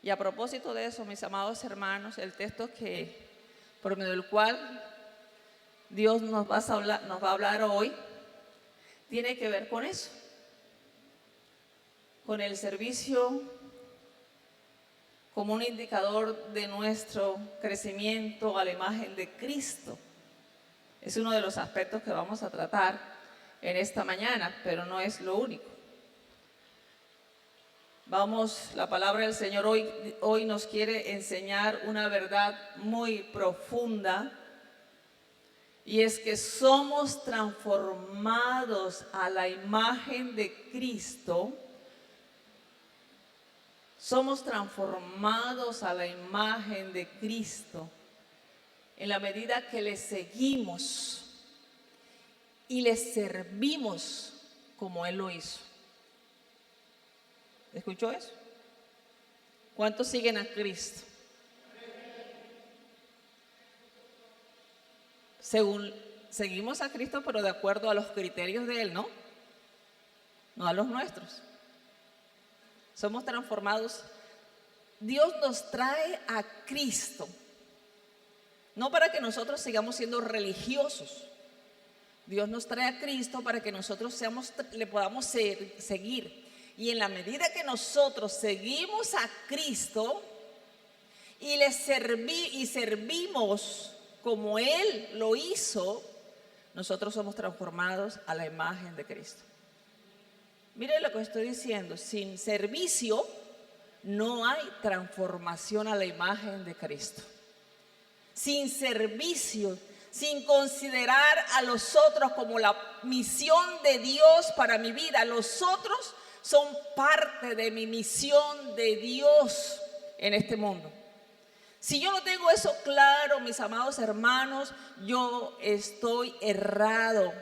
Y a propósito de eso, mis amados hermanos, el texto por medio del cual Dios nos va a hablar hoy, tiene que ver con eso, con el servicio como un indicador de nuestro crecimiento a la imagen de Cristo. Es uno de los aspectos que vamos a tratar en esta mañana, pero no es lo único. La palabra del Señor hoy nos quiere enseñar una verdad muy profunda, y es que somos transformados a la imagen de Cristo. Somos transformados a la imagen de Cristo en la medida que le seguimos y le servimos como Él lo hizo. ¿Escuchó eso? ¿Cuántos siguen a Cristo? Seguimos a Cristo, pero de acuerdo a los criterios de Él, ¿no? No a los nuestros. Somos transformados. Dios nos trae a Cristo, no para que nosotros sigamos siendo religiosos. Dios nos trae a Cristo para que nosotros le podamos seguir. Y en la medida que nosotros seguimos a Cristo y servimos como Él lo hizo, nosotros somos transformados a la imagen de Cristo. Miren lo que estoy diciendo: sin servicio no hay transformación a la imagen de Cristo. Sin servicio, sin considerar a los otros como la misión de Dios para mi vida. Los otros son parte de mi misión de Dios en este mundo. Si yo no tengo eso claro, mis amados hermanos, yo estoy errado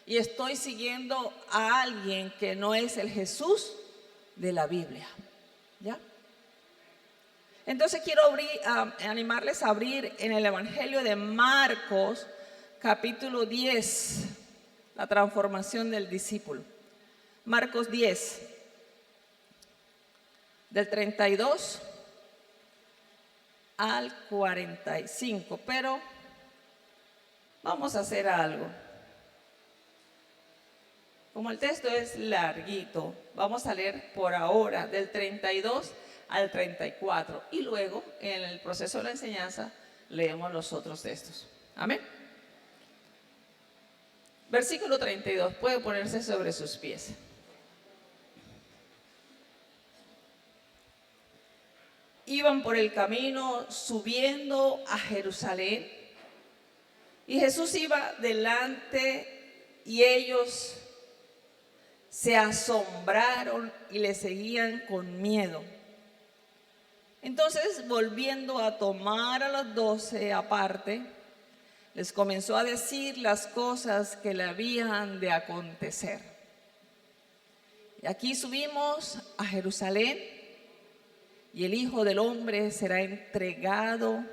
y estoy siguiendo a alguien que no es el Jesús de la Biblia. ¿Ya? Entonces quiero animarles a abrir en el Evangelio de Marcos, capítulo 10, la transformación del discípulo. Marcos 10, del 32 al 45, pero vamos a hacer algo. Como el texto es larguito, vamos a leer por ahora del 32 al 34 y luego en el proceso de la enseñanza leemos los otros textos. Amén. Versículo 32, puede ponerse sobre sus pies. Iban por el camino subiendo a Jerusalén, y Jesús iba delante, y ellos se asombraron y le seguían con miedo. Entonces, volviendo a tomar a los 12 aparte, les comenzó a decir las cosas que le habían de acontecer. Y aquí subimos a Jerusalén, y el Hijo del Hombre será entregado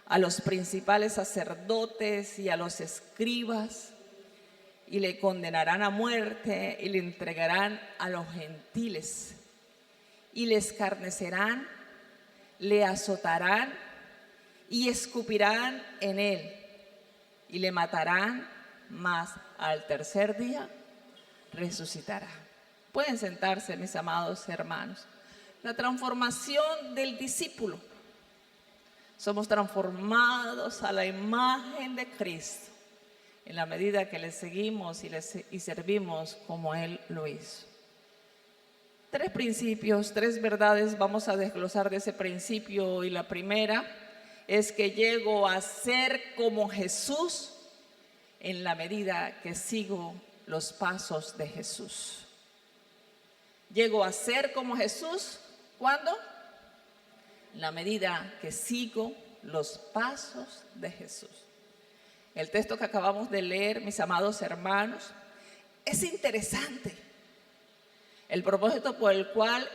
a los principales sacerdotes y a los escribas, y le condenarán a muerte y le entregarán a los gentiles, y le escarnecerán, le azotarán y escupirán en él, y le matarán, mas al tercer día resucitará. Pueden sentarse, mis amados hermanos. La transformación del discípulo. Somos transformados a la imagen de Cristo en la medida que le seguimos y servimos como Él lo hizo. 3 principios, 3 verdades vamos a desglosar de ese principio, y la primera es que llego a ser como Jesús en la medida que sigo los pasos de Jesús. Llego a ser como Jesús, ¿cuándo? En la medida que sigo los pasos de Jesús. El texto que acabamos de leer, mis amados hermanos, es interesante. El propósito por el cual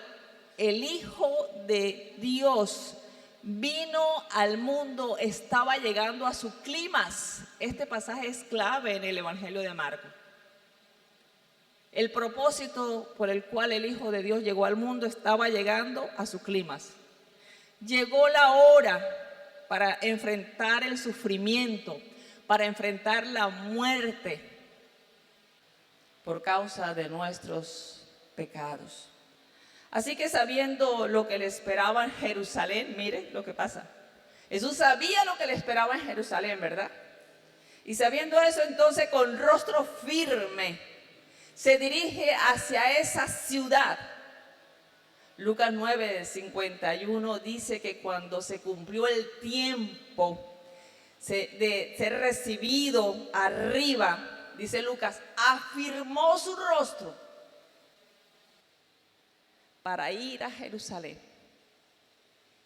el Hijo de Dios vino al mundo estaba llegando a su clímax. Este pasaje es clave en el Evangelio de Marcos. El propósito por el cual el Hijo de Dios llegó al mundo estaba llegando a su clímax. Llegó la hora para enfrentar el sufrimiento, para enfrentar la muerte por causa de nuestros pecados. Así que sabiendo lo que le esperaba en Jerusalén, mire lo que pasa. Jesús sabía lo que le esperaba en Jerusalén, ¿verdad? Y sabiendo eso, entonces con rostro firme se dirige hacia esa ciudad. Lucas 9:51 dice que cuando se cumplió el tiempo de ser recibido arriba, dice Lucas, afirmó su rostro para ir a Jerusalén.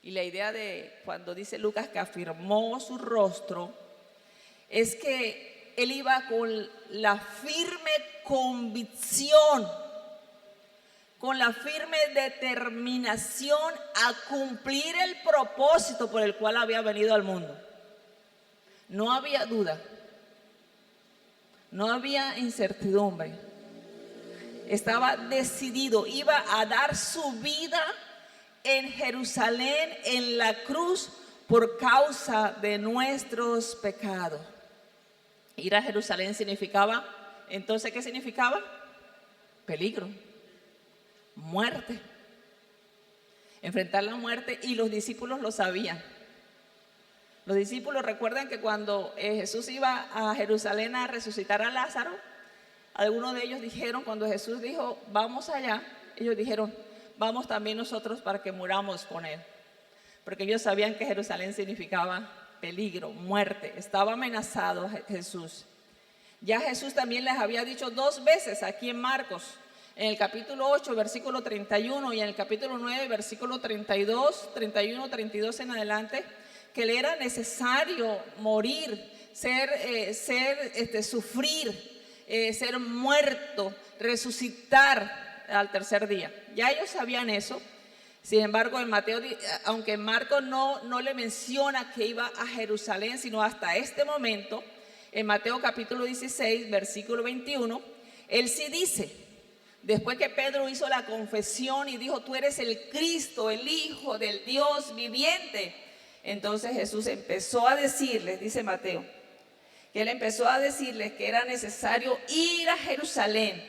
Y la idea de cuando dice Lucas que afirmó su rostro es que él iba con la firme convicción, con la firme determinación a cumplir el propósito por el cual había venido al mundo. No había duda, no había incertidumbre. Estaba decidido, iba a dar su vida en Jerusalén, en la cruz, por causa de nuestros pecados. Ir a Jerusalén significaba, entonces, ¿qué significaba? Peligro, muerte. Enfrentar la muerte, y los discípulos lo sabían. Los discípulos recuerdan que cuando Jesús iba a Jerusalén a resucitar a Lázaro, algunos de ellos dijeron, cuando Jesús dijo, vamos allá, ellos dijeron, vamos también nosotros para que muramos con él. Porque ellos sabían que Jerusalén significaba peligro, muerte. Estaba amenazado Jesús. Ya Jesús también les había dicho 2 veces aquí en Marcos, en el capítulo 8, versículo 31, y en el capítulo 9, versículo 32, 31, 32 en adelante, que le era necesario morir, sufrir, ser muerto, resucitar al tercer día. Ya ellos sabían eso. Sin embargo, en Mateo, aunque en Marcos no le menciona que iba a Jerusalén, sino hasta este momento, en Mateo capítulo 16, versículo 21, él sí dice, después que Pedro hizo la confesión y dijo, tú eres el Cristo, el Hijo del Dios viviente, entonces Jesús empezó a decirles, dice Mateo, que él empezó a decirles que era necesario ir a Jerusalén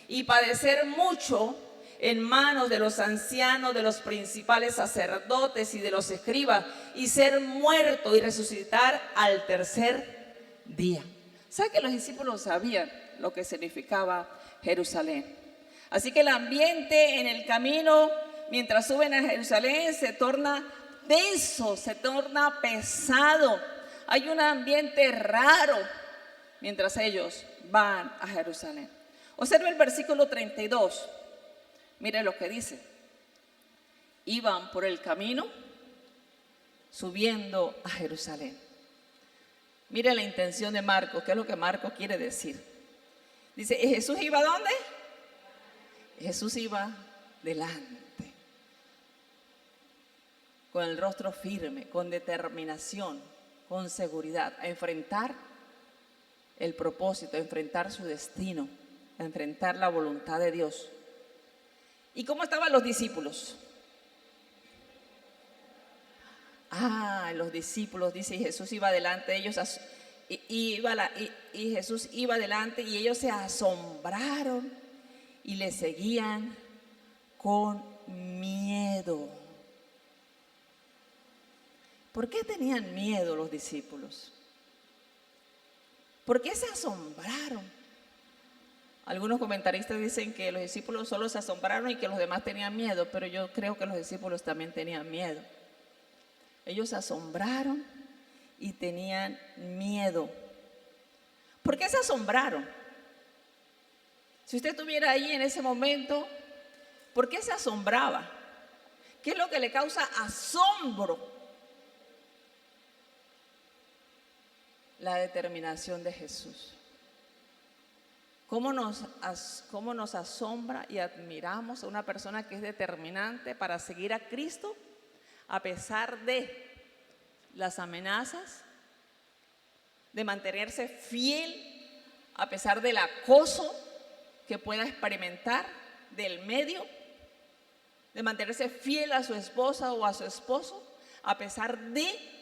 y padecer mucho en manos de los ancianos, de los principales sacerdotes y de los escribas, y ser muerto y resucitar al tercer día. ¿Sabe que los discípulos sabían lo que significaba Jerusalén? Así que el ambiente en el camino, mientras suben a Jerusalén, se torna denso, se torna pesado. Hay un ambiente raro mientras ellos van a Jerusalén. Observe el versículo 32. Mire lo que dice. Iban por el camino subiendo a Jerusalén. Mire la intención de Marcos, ¿qué es lo que Marcos quiere decir? Dice, ¿y Jesús iba a dónde? Jesús iba delante, con el rostro firme, con determinación, con seguridad, a enfrentar el propósito, a enfrentar su destino, a enfrentar la voluntad de Dios. ¿Y cómo estaban los discípulos? Los discípulos, dice, y Jesús iba delante de ellos, y Jesús iba delante y ellos se asombraron y le seguían con miedo. ¿Por qué tenían miedo los discípulos? ¿Por qué se asombraron? Algunos comentaristas dicen que los discípulos solo se asombraron y que los demás tenían miedo, pero yo creo que los discípulos también tenían miedo. Ellos se asombraron y tenían miedo. ¿Por qué se asombraron? Si usted estuviera ahí en ese momento, ¿por qué se asombraba? ¿Qué es lo que le causa asombro? La determinación de Jesús. ¿Cómo nos asombra y admiramos a una persona que es determinante para seguir a Cristo a pesar de las amenazas, de mantenerse fiel a pesar del acoso, que pueda experimentar del medio, de mantenerse fiel a su esposa o a su esposo, a pesar de.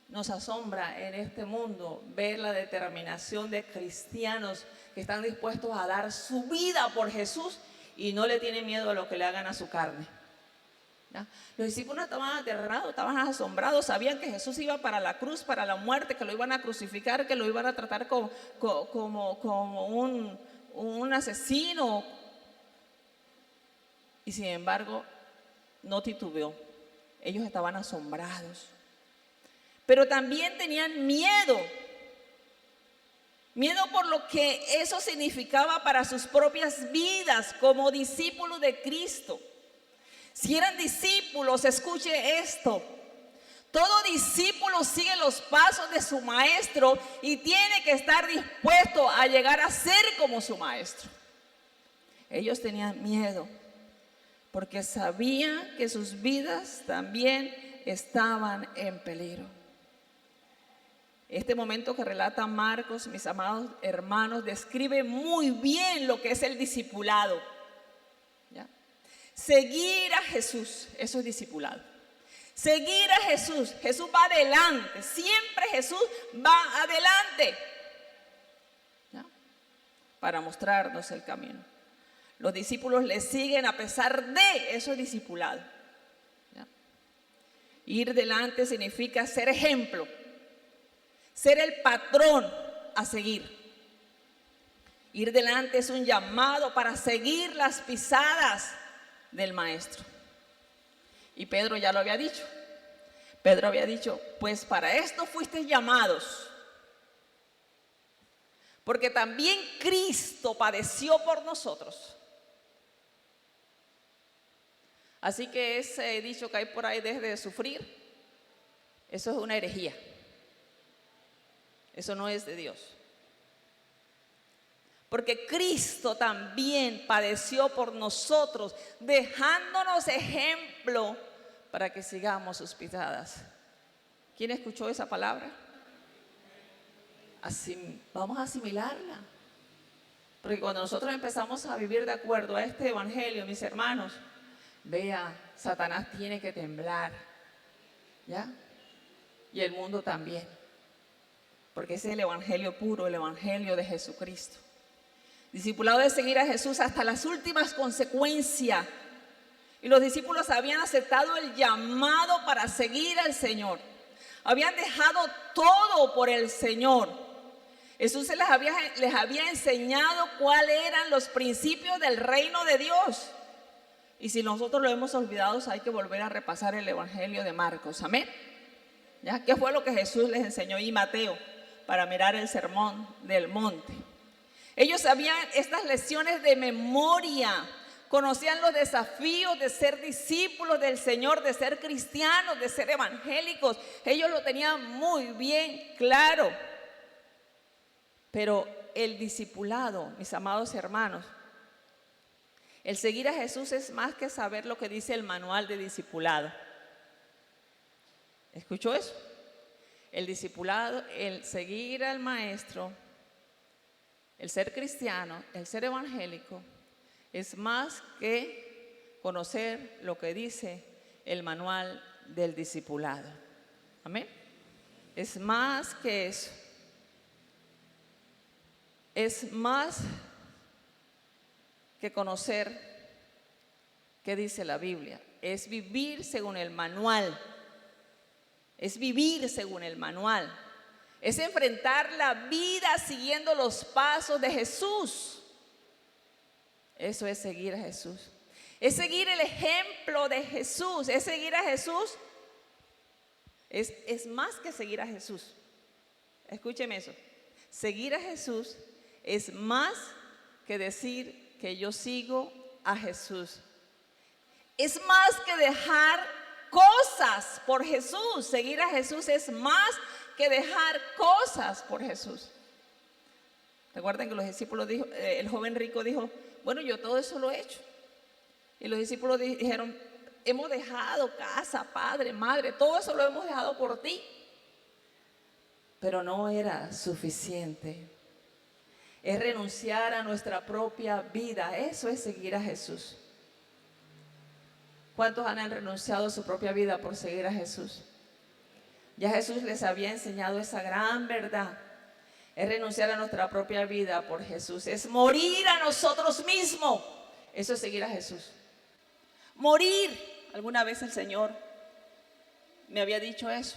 Nos asombra en este mundo ver la determinación de cristianos que están dispuestos a dar su vida por Jesús y no le tienen miedo a lo que le hagan a su carne. ¿Ya? Los discípulos estaban aterrados, estaban asombrados, sabían que Jesús iba para la cruz, para la muerte, que lo iban a crucificar, que lo iban a tratar como un asesino. Y sin embargo, no titubeó. Ellos estaban asombrados. Pero también tenían miedo por lo que eso significaba para sus propias vidas como discípulos de Cristo. Si eran discípulos, escuche esto: todo discípulo sigue los pasos de su maestro y tiene que estar dispuesto a llegar a ser como su maestro. Ellos tenían miedo porque sabían que sus vidas también estaban en peligro. Este momento que relata Marcos, mis amados hermanos, describe muy bien lo que es el discipulado. ¿Ya? Seguir a Jesús, eso es discipulado. Seguir a Jesús, Jesús va adelante, siempre Jesús va adelante, ¿ya? Para mostrarnos el camino. Los discípulos le siguen a pesar de, eso es discipulado. ¿Ya? Ir delante significa ser ejemplo. Ser el patrón a seguir. Ir delante es un llamado para seguir las pisadas del maestro. Y Pedro ya lo había dicho. Pedro había dicho, pues para esto fuisteis llamados. Porque también Cristo padeció por nosotros. Así que ese dicho que hay por ahí, deje de sufrir, eso es una herejía. Eso no es de Dios. Porque Cristo también padeció por nosotros, dejándonos ejemplo para que sigamos sus pisadas. ¿Quién escuchó esa palabra? Vamos a asimilarla. Porque cuando nosotros empezamos a vivir de acuerdo a este evangelio, mis hermanos, vea, Satanás tiene que temblar, ¿ya? Y el mundo también. Porque ese es el evangelio puro, el evangelio de Jesucristo. Discipulado de seguir a Jesús hasta las últimas consecuencias. Y los discípulos habían aceptado el llamado para seguir al Señor. Habían dejado todo por el Señor. Jesús les había enseñado cuáles eran los principios del reino de Dios. Y si nosotros lo hemos olvidado, hay que volver a repasar el evangelio de Marcos. Amén. ¿Ya? ¿Qué fue lo que Jesús les enseñó? Y Mateo, para mirar el sermón del monte. Ellos sabían estas lecciones de memoria, conocían los desafíos de ser discípulos del Señor, de ser cristianos, de ser evangélicos. Ellos lo tenían muy bien claro. Pero el discipulado, mis amados hermanos, el seguir a Jesús es más que saber lo que dice el manual de discipulado. ¿Escuchó eso? El discipulado, el seguir al maestro, el ser cristiano, el ser evangélico, es más que conocer lo que dice el manual del discipulado. Amén. Es más que eso. Es más que conocer qué dice la Biblia. Es vivir según el manual. Es vivir según el manual. Es enfrentar la vida siguiendo los pasos de Jesús. Eso es seguir a Jesús. Es seguir el ejemplo de Jesús. Es seguir a Jesús. Es más que seguir a Jesús. Escúcheme eso. Seguir a Jesús es más que decir que yo sigo a Jesús. Es más que dejar cosas por Jesús. Seguir a Jesús es más que dejar cosas por Jesús. Recuerden que los discípulos el joven rico dijo, bueno, yo todo eso lo he hecho. Y los discípulos dijeron, hemos dejado casa, padre, madre, todo eso lo hemos dejado por ti. Pero no era suficiente. Es renunciar a nuestra propia vida. Eso es seguir a Jesús. ¿Cuántos han renunciado a su propia vida por seguir a Jesús? Ya Jesús les había enseñado esa gran verdad. Es renunciar a nuestra propia vida por Jesús. Es morir a nosotros mismos. Eso es seguir a Jesús. Morir. Alguna vez el Señor me había dicho eso,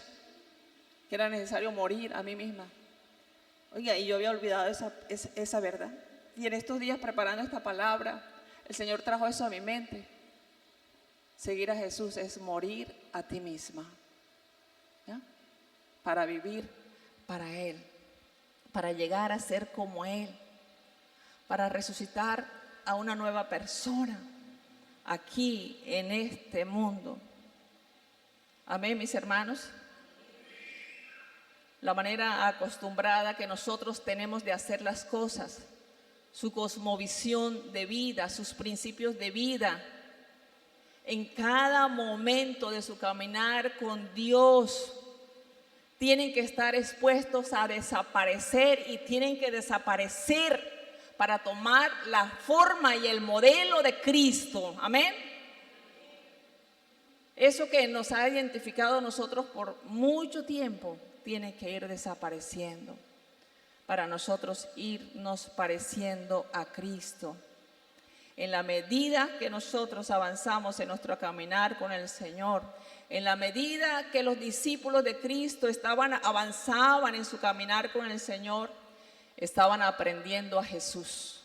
que era necesario morir a mí misma. Oiga, y yo había olvidado esa verdad. Y en estos días preparando esta palabra, el Señor trajo eso a mi mente. Seguir a Jesús es morir a ti misma, ¿ya? Para vivir para Él, para llegar a ser como Él, para resucitar a una nueva persona aquí en este mundo. Amén, mis hermanos. La manera acostumbrada que nosotros tenemos de hacer las cosas, su cosmovisión de vida, sus principios de vida, en cada momento de su caminar con Dios, tienen que estar expuestos a desaparecer y tienen que desaparecer para tomar la forma y el modelo de Cristo. Amén. Eso que nos ha identificado a nosotros por mucho tiempo tiene que ir desapareciendo para nosotros irnos pareciendo a Cristo. En la medida que nosotros avanzamos en nuestro caminar con el Señor, en la medida que los discípulos de Cristo avanzaban en su caminar con el Señor, estaban aprendiendo a Jesús.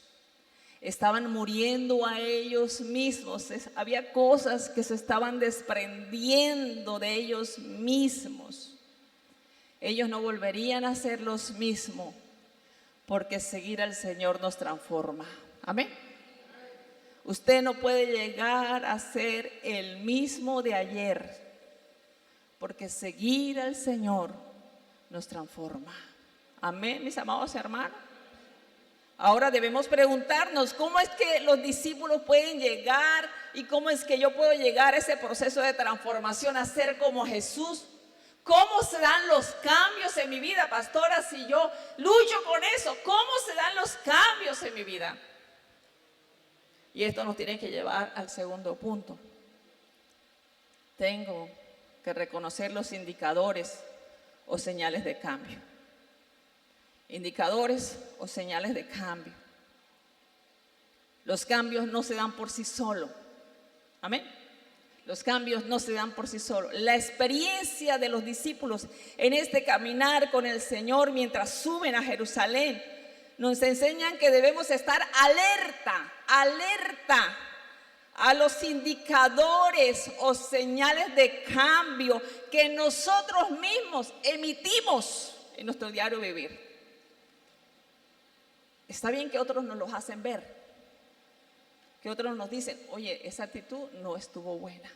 Estaban muriendo a ellos mismos. Había cosas que se estaban desprendiendo de ellos mismos. Ellos no volverían a ser los mismos, porque seguir al Señor nos transforma. Amén. Usted no puede llegar a ser el mismo de ayer, porque seguir al Señor nos transforma. Amén, mis amados hermanos. Ahora debemos preguntarnos, ¿cómo es que los discípulos pueden llegar y cómo es que yo puedo llegar a ese proceso de transformación a ser como Jesús? ¿Cómo se dan los cambios en mi vida, pastora, si yo lucho con eso? ¿Cómo se dan los cambios en mi vida? Y esto nos tiene que llevar al segundo punto. Tengo que reconocer los indicadores o señales de cambio. Indicadores o señales de cambio. Los cambios no se dan por sí solos. Amén. Los cambios no se dan por sí solos. La experiencia de los discípulos en este caminar con el Señor mientras suben a Jerusalén nos enseñan que debemos estar alerta a los indicadores o señales de cambio que nosotros mismos emitimos en nuestro diario vivir. Está bien que otros nos los hacen ver, que otros nos dicen, oye, esa actitud no estuvo buena,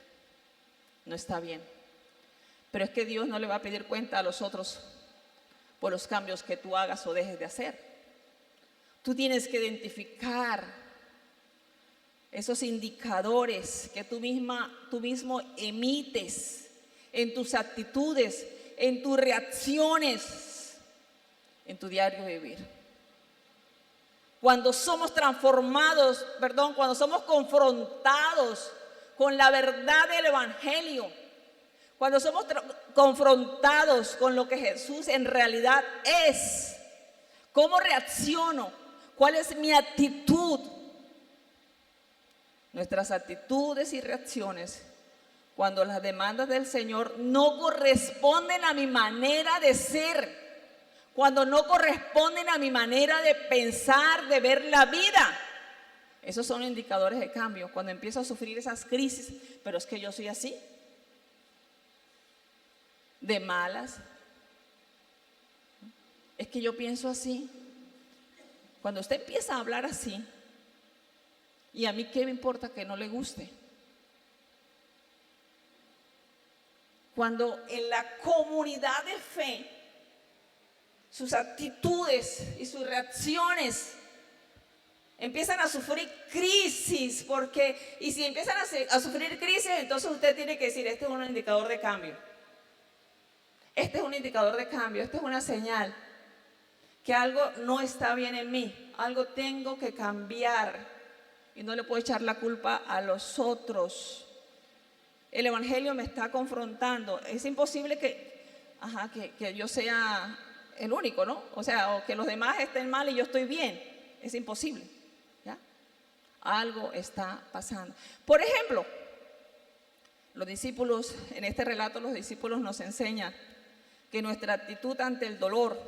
no está bien. Pero es que Dios no le va a pedir cuenta a los otros por los cambios que tú hagas o dejes de hacer. Tú tienes que identificar esos indicadores que tú mismo emites en tus actitudes, en tus reacciones, en tu diario vivir. Cuando somos cuando somos confrontados con la verdad del Evangelio, cuando somos confrontados con lo que Jesús en realidad es, ¿cómo reacciono? ¿Cuál es mi actitud? Nuestras actitudes y reacciones, cuando las demandas del Señor no corresponden a mi manera de ser, cuando no corresponden a mi manera de pensar, de ver la vida, esos son indicadores de cambio. Cuando empiezo a sufrir esas crisis, pero es que yo soy así, de malas, es que yo pienso así. Cuando usted empieza a hablar así, y a mí qué me importa que no le guste. Cuando en la comunidad de fe, sus actitudes y sus reacciones empiezan a sufrir crisis, y si empiezan a sufrir crisis, entonces usted tiene que decir, este es un indicador de cambio. Este es un indicador de cambio, esta es una señal que algo no está bien en mí. algo tengo que cambiar y no le puedo echar la culpa a los otros. El Evangelio me está confrontando. Es imposible que yo sea el único, ¿no? O sea, o que los demás estén mal y yo estoy bien. Es imposible, ¿ya? Algo está pasando. Por ejemplo, los discípulos, en este relato los discípulos nos enseñan que nuestra actitud ante el dolor,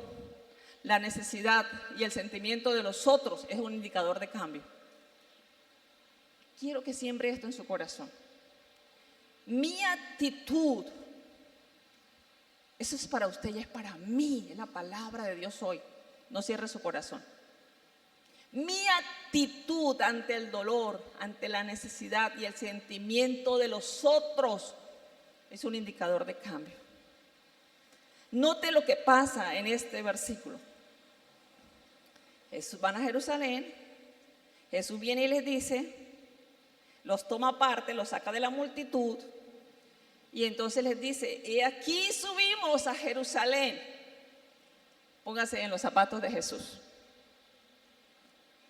la necesidad y el sentimiento de los otros es un indicador de cambio. Quiero que siembre esto en su corazón. Mi actitud, eso es para usted y es para mí, es la palabra de Dios hoy. No cierre su corazón. Mi actitud ante el dolor, ante la necesidad y el sentimiento de los otros es un indicador de cambio. Note lo que pasa en este versículo. Jesús van a Jerusalén, Jesús viene y les dice, los toma aparte, los saca de la multitud y entonces les dice, y aquí subimos a Jerusalén. Póngase en los zapatos de Jesús.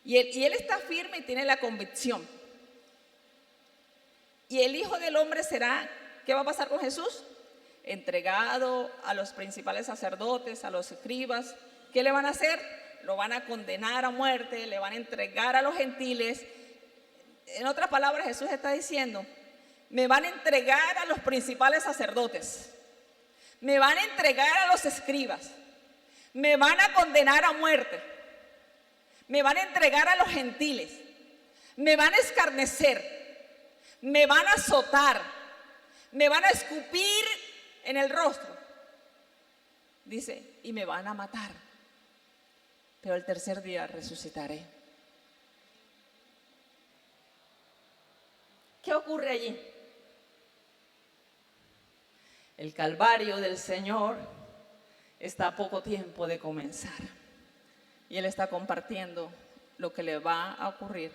Y él está firme y tiene la convicción. Y el Hijo del Hombre será, ¿qué va a pasar con Jesús? Entregado a los principales sacerdotes, a los escribas. ¿Qué le van a hacer? Lo van a condenar a muerte, le van a entregar a los gentiles. En otras palabras, Jesús está diciendo, me van a entregar a los principales sacerdotes, me van a entregar a los escribas, me van a condenar a muerte, me van a entregar a los gentiles, me van a escarnecer, me van a azotar, me van a escupir en el rostro. Dice, y me van a matar, pero el tercer día resucitaré. ¿Qué ocurre allí? El calvario del Señor está a poco tiempo de comenzar. Y Él está compartiendo lo que le va a ocurrir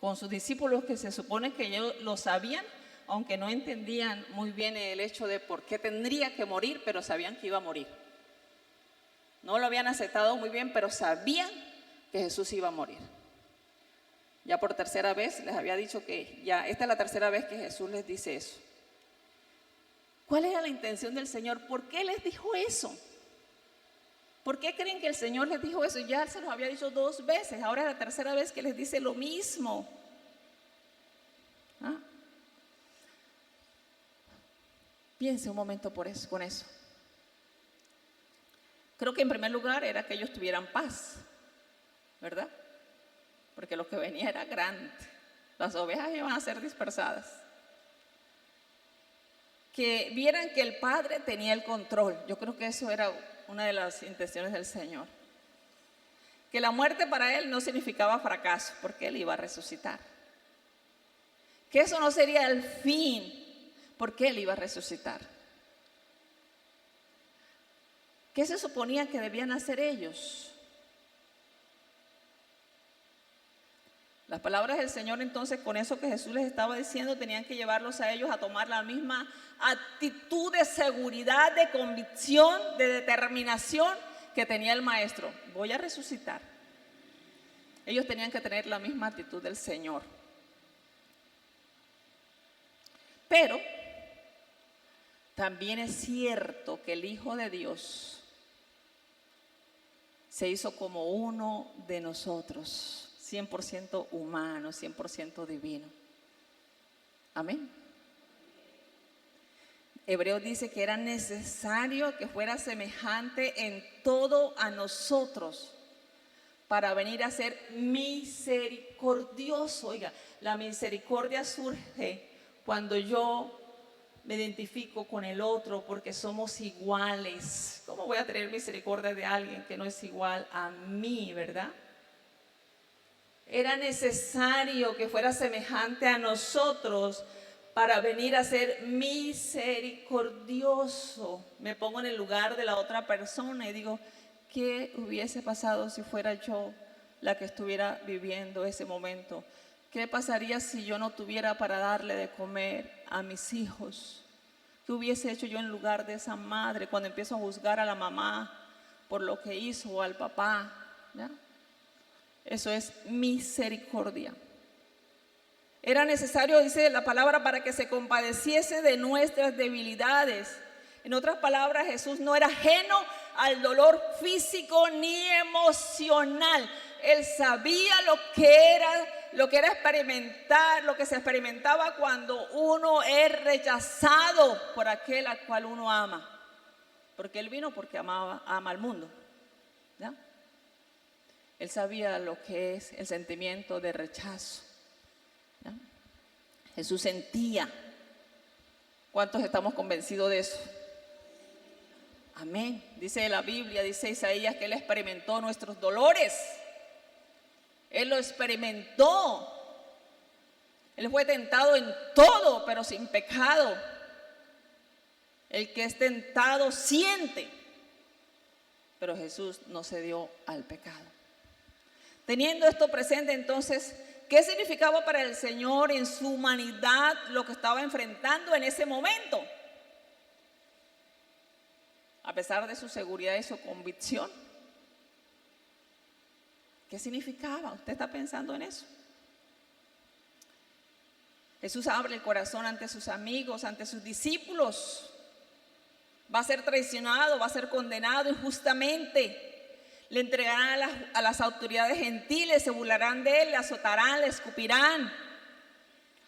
con sus discípulos, que se supone que ellos lo sabían, aunque no entendían muy bien el hecho de por qué tendría que morir, pero sabían que iba a morir. No lo habían aceptado muy bien, pero sabían que Jesús iba a morir. Ya por tercera vez les había dicho que ya esta es la tercera vez que Jesús les dice eso. ¿Cuál era la intención del Señor? ¿Por qué les dijo eso? ¿Por qué creen que el Señor les dijo eso? Ya se los había dicho 2 veces, ahora es la tercera vez que les dice lo mismo. ¿Ah? Piense un momento con eso. Creo que en primer lugar era que ellos tuvieran paz, ¿verdad? Porque lo que venía era grande. Las ovejas iban a ser dispersadas. Que vieran que el Padre tenía el control. Yo creo que eso era una de las intenciones del Señor. Que la muerte para Él no significaba fracaso, porque Él iba a resucitar. Que eso no sería el fin, porque Él iba a resucitar. ¿Qué se suponía que debían hacer ellos? Las palabras del Señor entonces, con eso que Jesús les estaba diciendo, tenían que llevarlos a ellos a tomar la misma actitud de seguridad, de convicción, de determinación que tenía el Maestro. Voy a resucitar. Ellos tenían que tener la misma actitud del Señor. Pero también es cierto que el Hijo de Dios se hizo como uno de nosotros. 100% humano, 100% divino. Amén. Hebreos dice que era necesario que fuera semejante en todo a nosotros para venir a ser misericordioso. Oiga, la misericordia surge cuando yo me identifico con el otro porque somos iguales. ¿Cómo voy a tener misericordia de alguien que no es igual a mí, verdad? Era necesario que fuera semejante a nosotros para venir a ser misericordioso. Me pongo en el lugar de la otra persona y digo, ¿qué hubiese pasado si fuera yo la que estuviera viviendo ese momento? ¿Qué pasaría si yo no tuviera para darle de comer a mis hijos? ¿Qué hubiese hecho yo en lugar de esa madre cuando empiezo a juzgar a la mamá por lo que hizo o al papá? ¿Ya? Eso es misericordia. Era necesario, dice la palabra, para que se compadeciese de nuestras debilidades. En otras palabras, Jesús no era ajeno al dolor físico ni emocional. Él sabía lo que era experimentar, lo que se experimentaba cuando uno es rechazado por aquel al cual uno ama. Porque Él vino porque ama al mundo, ¿ya? Él sabía lo que es el sentimiento de rechazo, ¿ya? Jesús sentía. ¿Cuántos estamos convencidos de eso? Amén. Dice la Biblia, dice Isaías, que Él experimentó nuestros dolores. Él lo experimentó. Él fue tentado en todo, pero sin pecado. El que es tentado siente, pero Jesús no cedió al pecado. Teniendo esto presente, entonces, ¿qué significaba para el Señor en su humanidad lo que estaba enfrentando en ese momento? A pesar de su seguridad y su convicción, ¿qué significaba? ¿Usted está pensando en eso? Jesús abre el corazón ante sus amigos, ante sus discípulos. Va a ser traicionado, va a ser condenado injustamente. Le entregarán a las autoridades gentiles, se burlarán de él, le azotarán, le escupirán,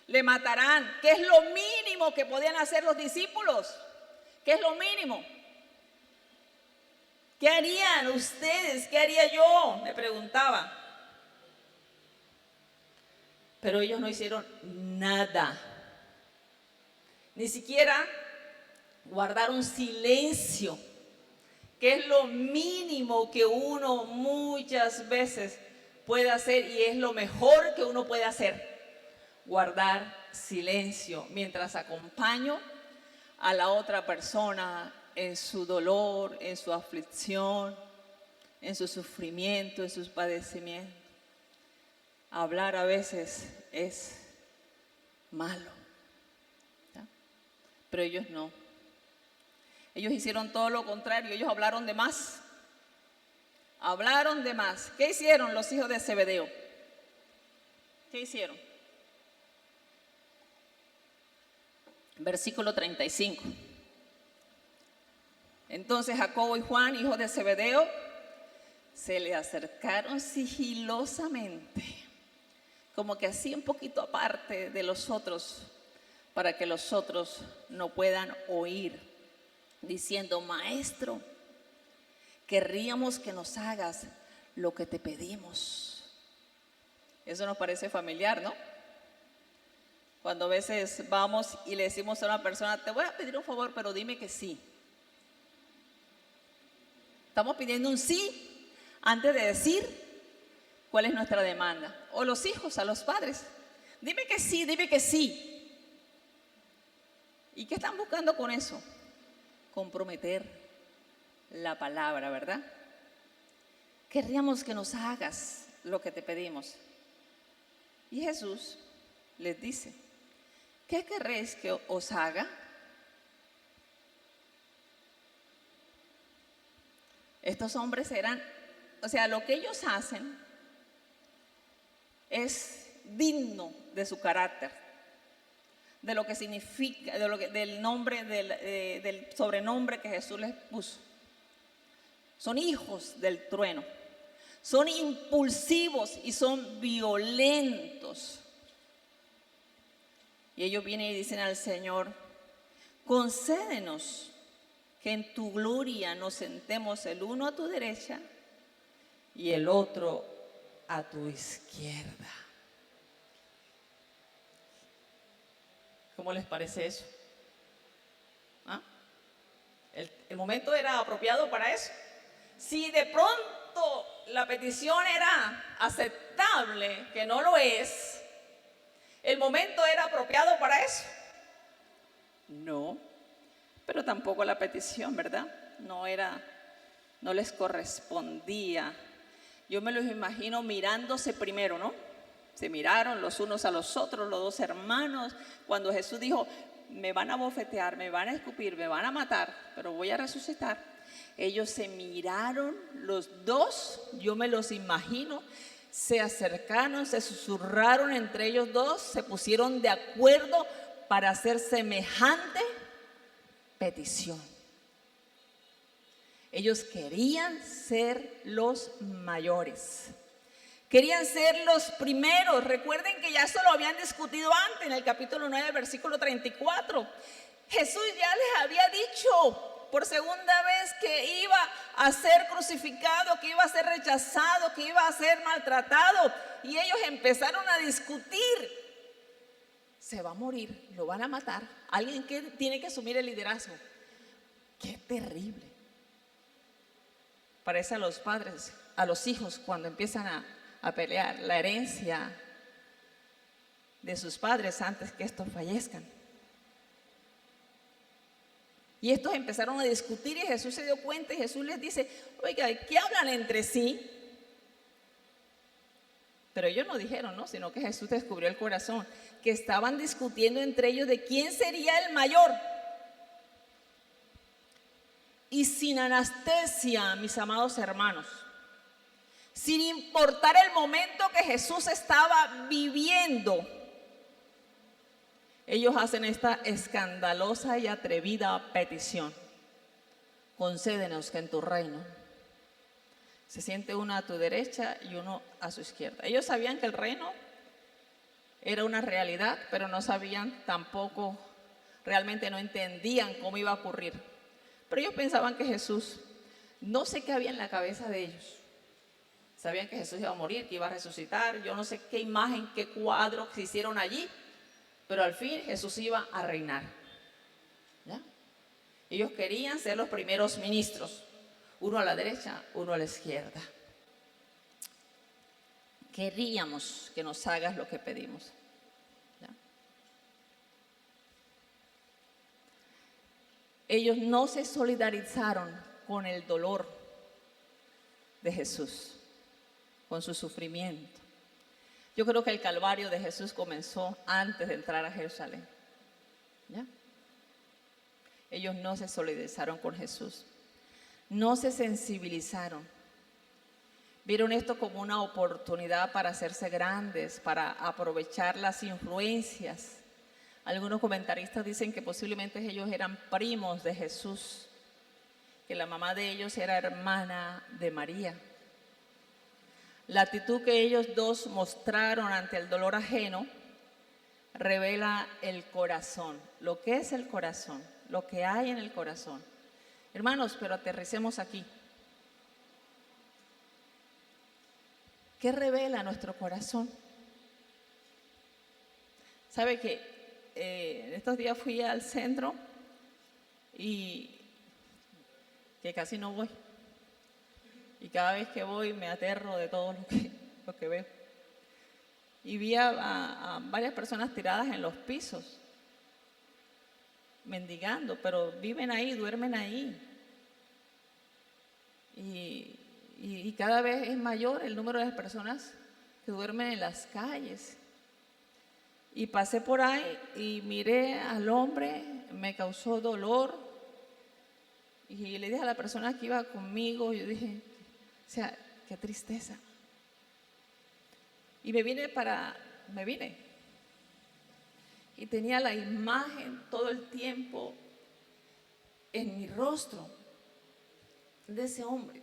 le matarán. ¿Qué es lo mínimo que podían hacer los discípulos? ¿Qué es lo mínimo? ¿Qué harían ustedes? ¿Qué haría yo? Me preguntaba. Pero ellos no hicieron nada. Ni siquiera guardaron silencio, que es lo mínimo que uno muchas veces puede hacer y es lo mejor que uno puede hacer. Guardar silencio mientras acompaño a la otra persona en su dolor, en su aflicción, en su sufrimiento, en sus padecimientos. Hablar a veces es malo, ¿ya? Pero ellos no. Ellos hicieron todo lo contrario, ellos hablaron de más. Hablaron de más. ¿Qué hicieron los hijos de Zebedeo? ¿Qué hicieron? Versículo 35. Entonces Jacobo y Juan, hijos de Zebedeo, se le acercaron sigilosamente, como que así un poquito aparte de los otros, para que los otros no puedan oír, diciendo: Maestro, querríamos que nos hagas lo que te pedimos. Eso nos parece familiar, ¿no? Cuando a veces vamos y le decimos a una persona: te voy a pedir un favor, pero dime que sí. Estamos pidiendo un sí antes de decir cuál es nuestra demanda. O los hijos a los padres: dime que sí, dime que sí. ¿Y qué están buscando con eso? Comprometer la palabra, ¿verdad? Querríamos que nos hagas lo que te pedimos. Y Jesús les dice: ¿qué querréis que os haga? Estos hombres eran, lo que ellos hacen es digno de su carácter, de lo que significa, del nombre, del sobrenombre que Jesús les puso. Son hijos del trueno, son impulsivos y son violentos. Y ellos vienen y dicen al Señor: concédenos que en tu gloria nos sentemos el uno a tu derecha y el otro a tu izquierda. ¿Cómo les parece eso? ¿Ah? El momento era apropiado para eso. Si de pronto la petición era aceptable, que no lo es, ¿el momento era apropiado para eso? No, pero tampoco la petición, ¿verdad? No les correspondía. Yo me los imagino mirándose primero, ¿no? Se miraron los unos a los otros, los dos hermanos, cuando Jesús dijo: me van a bofetear, me van a escupir, me van a matar, pero voy a resucitar. Ellos se miraron los dos, yo me los imagino, se acercaron, se susurraron entre ellos dos, se pusieron de acuerdo para hacer semejante petición. Ellos querían ser los mayores. Querían ser los primeros. Recuerden que ya eso lo habían discutido antes en el capítulo 9, versículo 34. Jesús ya les había dicho por segunda vez que iba a ser crucificado, que iba a ser rechazado, que iba a ser maltratado. Y ellos empezaron a discutir. Se va a morir, lo van a matar. Alguien que tiene que asumir el liderazgo. Qué terrible. Parece a los padres, a los hijos cuando empiezan a pelear la herencia de sus padres antes que estos fallezcan. Y estos empezaron a discutir y Jesús se dio cuenta y Jesús les dice: oiga, ¿qué hablan entre sí? Pero ellos no dijeron, ¿no? Sino que Jesús descubrió el corazón, que estaban discutiendo entre ellos de quién sería el mayor. Y sin anestesia, mis amados hermanos, sin importar el momento que Jesús estaba viviendo, ellos hacen esta escandalosa y atrevida petición: concédenos que en tu reino se siente uno a tu derecha y uno a su izquierda. Ellos sabían que el reino era una realidad, pero no sabían tampoco, realmente no entendían cómo iba a ocurrir. Pero ellos pensaban que Jesús, no sé qué había en la cabeza de ellos. Sabían que Jesús iba a morir, que iba a resucitar. Yo no sé qué imagen, qué cuadros se hicieron allí, pero al fin Jesús iba a reinar. ¿Ya? Ellos querían ser los primeros ministros, uno a la derecha, uno a la izquierda. Queríamos que nos hagas lo que pedimos. ¿Ya? Ellos no se solidarizaron con el dolor de Jesús, con su sufrimiento. Yo creo que el calvario de Jesús comenzó antes de entrar a Jerusalén. ¿Ya? Ellos no se solidarizaron con Jesús, no se sensibilizaron. Vieron esto como una oportunidad para hacerse grandes, para aprovechar las influencias. Algunos comentaristas dicen que posiblemente ellos eran primos de Jesús, que la mamá de ellos era hermana de María. La actitud que ellos dos mostraron ante el dolor ajeno revela el corazón, lo que es el corazón, lo que hay en el corazón. Hermanos, pero aterricemos aquí. ¿Qué revela nuestro corazón? ¿Sabe que estos días fui al centro y que casi no voy? Y cada vez que voy me aterro de todo lo que veo. Y vi a varias personas tiradas en los pisos, mendigando, pero viven ahí, duermen ahí. Y cada vez es mayor el número de personas que duermen en las calles. Y pasé por ahí y miré al hombre, me causó dolor. Y le dije a la persona que iba conmigo, yo dije, o sea, qué tristeza. Y me vine. Y tenía la imagen todo el tiempo en mi rostro de ese hombre.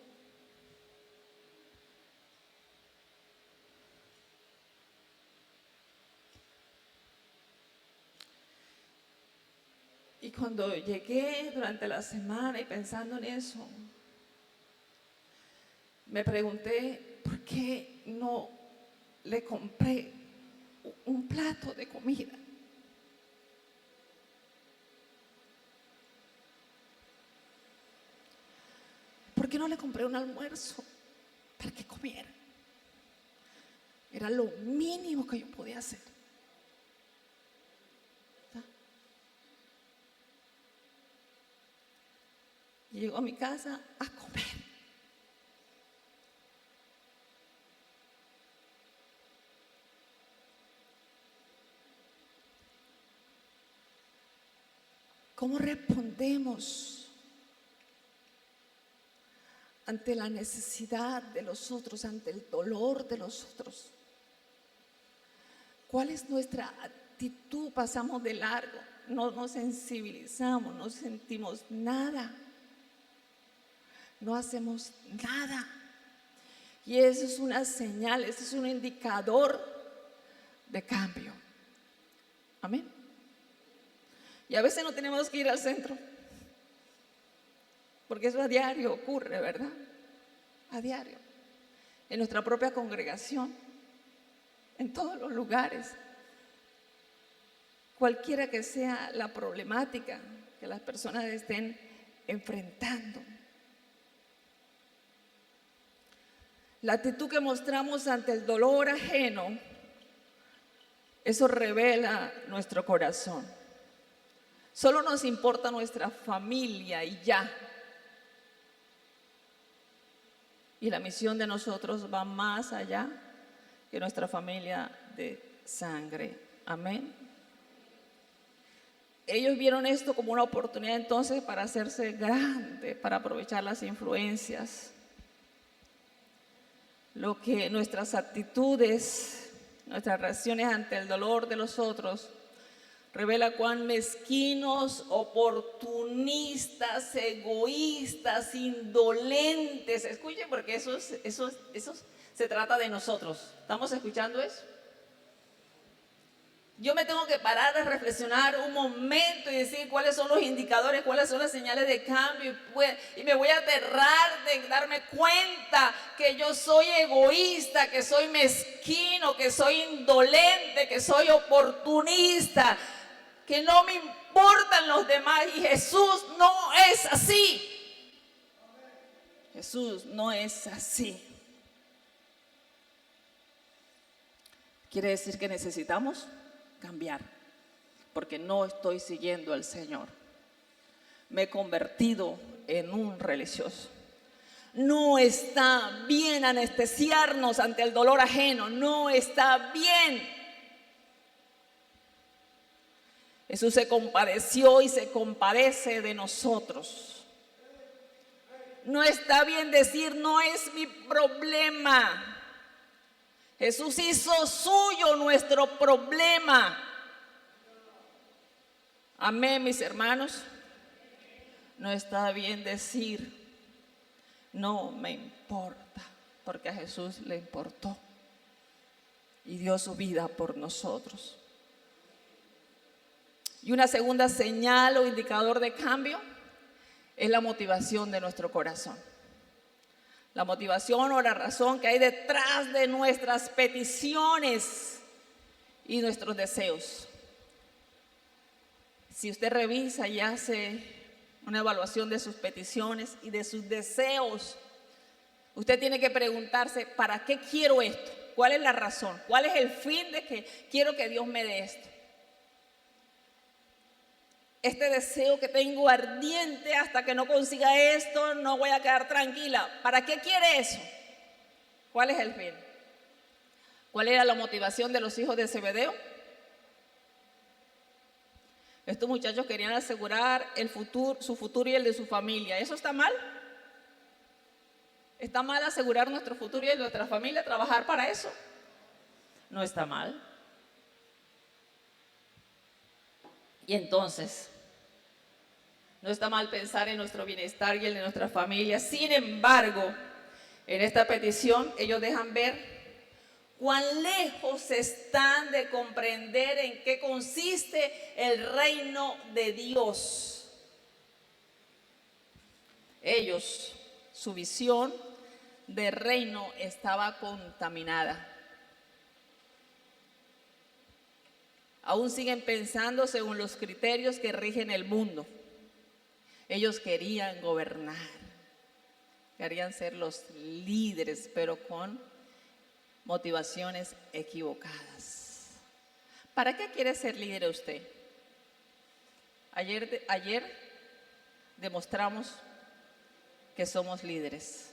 Y cuando llegué durante la semana y pensando en eso, me pregunté, ¿por qué no le compré un plato de comida? ¿Por qué no le compré un almuerzo para que comiera? Era lo mínimo que yo podía hacer. Y llegó a mi casa a comer. ¿Cómo respondemos ante la necesidad de los otros, ante el dolor de los otros? ¿Cuál es nuestra actitud? Pasamos de largo, no nos sensibilizamos, no sentimos nada, no hacemos nada. Y eso es una señal, eso es un indicador de cambio. Amén. Y a veces no tenemos que ir al centro, porque eso a diario ocurre, ¿verdad? A diario, en nuestra propia congregación, en todos los lugares, cualquiera que sea la problemática que las personas estén enfrentando. La actitud que mostramos ante el dolor ajeno, eso revela nuestro corazón. Solo nos importa nuestra familia y ya. Y la misión de nosotros va más allá que nuestra familia de sangre. Amén. Ellos vieron esto como una oportunidad entonces para hacerse grande, para aprovechar las influencias. Lo que nuestras actitudes, nuestras reacciones ante el dolor de los otros, revela cuán mezquinos, oportunistas, egoístas, indolentes. Escuchen, porque eso se trata de nosotros. ¿Estamos escuchando eso? Yo me tengo que parar a reflexionar un momento y decir cuáles son los indicadores, cuáles son las señales de cambio. Y me voy a aterrar de darme cuenta que yo soy egoísta, que soy mezquino, que soy indolente, que soy oportunista, que no me importan los demás. Y Jesús no es así. Jesús no es así. Quiere decir que necesitamos cambiar, porque no estoy siguiendo al Señor. Me he convertido en un religioso. No está bien anestesiarnos ante el dolor ajeno, no está bien. Jesús se compadeció y se compadece de nosotros. No está bien decir no es mi problema. Jesús hizo suyo nuestro problema. Amén, mis hermanos. No está bien decir no me importa, porque a Jesús le importó y dio su vida por nosotros. Y una segunda señal o indicador de cambio es la motivación de nuestro corazón. La motivación o la razón que hay detrás de nuestras peticiones y nuestros deseos. Si usted revisa y hace una evaluación de sus peticiones y de sus deseos, usted tiene que preguntarse, ¿para qué quiero esto? ¿Cuál es la razón? ¿Cuál es el fin de que quiero que Dios me dé esto? Este deseo que tengo ardiente, hasta que no consiga esto, no voy a quedar tranquila. ¿Para qué quiere eso? ¿Cuál es el fin? ¿Cuál era la motivación de los hijos de Zebedeo? Estos muchachos querían asegurar su futuro y el de su familia. ¿Eso está mal? ¿Está mal asegurar nuestro futuro y el de nuestra familia, trabajar para eso? No está mal. Y entonces, no está mal pensar en nuestro bienestar y el de nuestra familia. Sin embargo, en esta petición ellos dejan ver cuán lejos están de comprender en qué consiste el reino de Dios. Ellos, su visión de reino estaba contaminada. Aún siguen pensando según los criterios que rigen el mundo. Ellos querían gobernar, querían ser los líderes, pero con motivaciones equivocadas. ¿Para qué quiere ser líder usted? Ayer demostramos que somos líderes.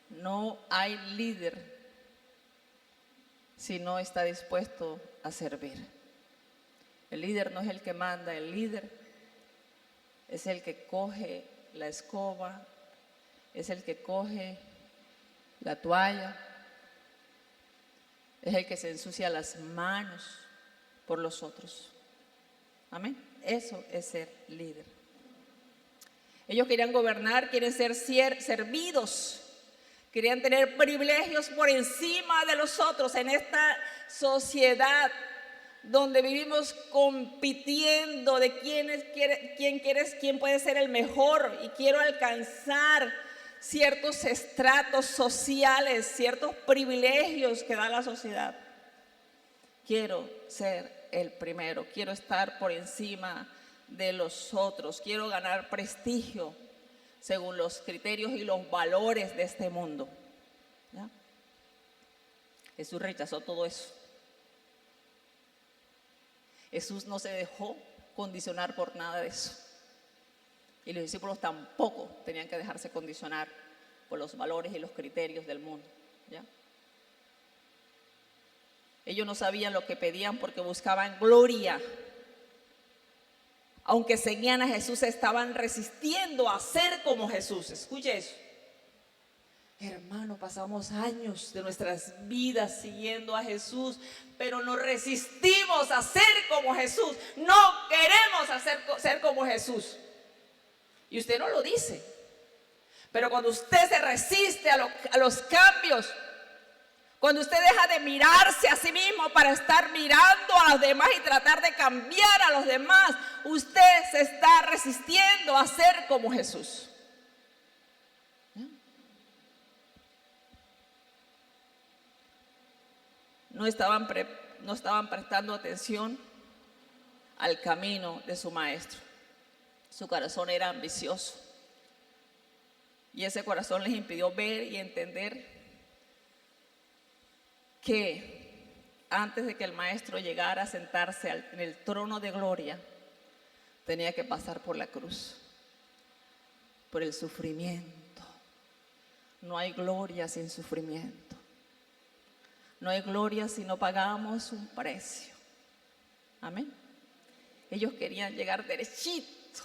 No hay líder si no está dispuesto a servir. El líder no es el que manda, el líder es el que coge la escoba, es el que coge la toalla, es el que se ensucia las manos por los otros. Amén. Eso es ser líder. Ellos querían gobernar, quieren ser servidos, querían tener privilegios por encima de los otros en esta sociedad donde vivimos compitiendo de quién puede ser el mejor, y quiero alcanzar ciertos estratos sociales, ciertos privilegios que da la sociedad. Quiero ser el primero, quiero estar por encima de los otros, quiero ganar prestigio según los criterios y los valores de este mundo. ¿Ya? Jesús rechazó todo eso. Jesús no se dejó condicionar por nada de eso. Y los discípulos tampoco tenían que dejarse condicionar por los valores y los criterios del mundo. ¿Ya? Ellos no sabían lo que pedían porque buscaban gloria. Aunque seguían a Jesús, estaban resistiendo a ser como Jesús. Escuche eso. Hermano, pasamos años de nuestras vidas siguiendo a Jesús, pero nos resistimos a ser como Jesús. No queremos ser como Jesús. Y usted no lo dice. Pero cuando usted se resiste a los cambios, cuando usted deja de mirarse a sí mismo para estar mirando a los demás y tratar de cambiar a los demás, usted se está resistiendo a ser como Jesús. No estaban prestando atención al camino de su maestro. Su corazón era ambicioso. Y ese corazón les impidió ver y entender que antes de que el maestro llegara a sentarse en el trono de gloria, tenía que pasar por la cruz, por el sufrimiento. No hay gloria sin sufrimiento. No hay gloria si no pagamos un precio. Amén. Ellos querían llegar derechito.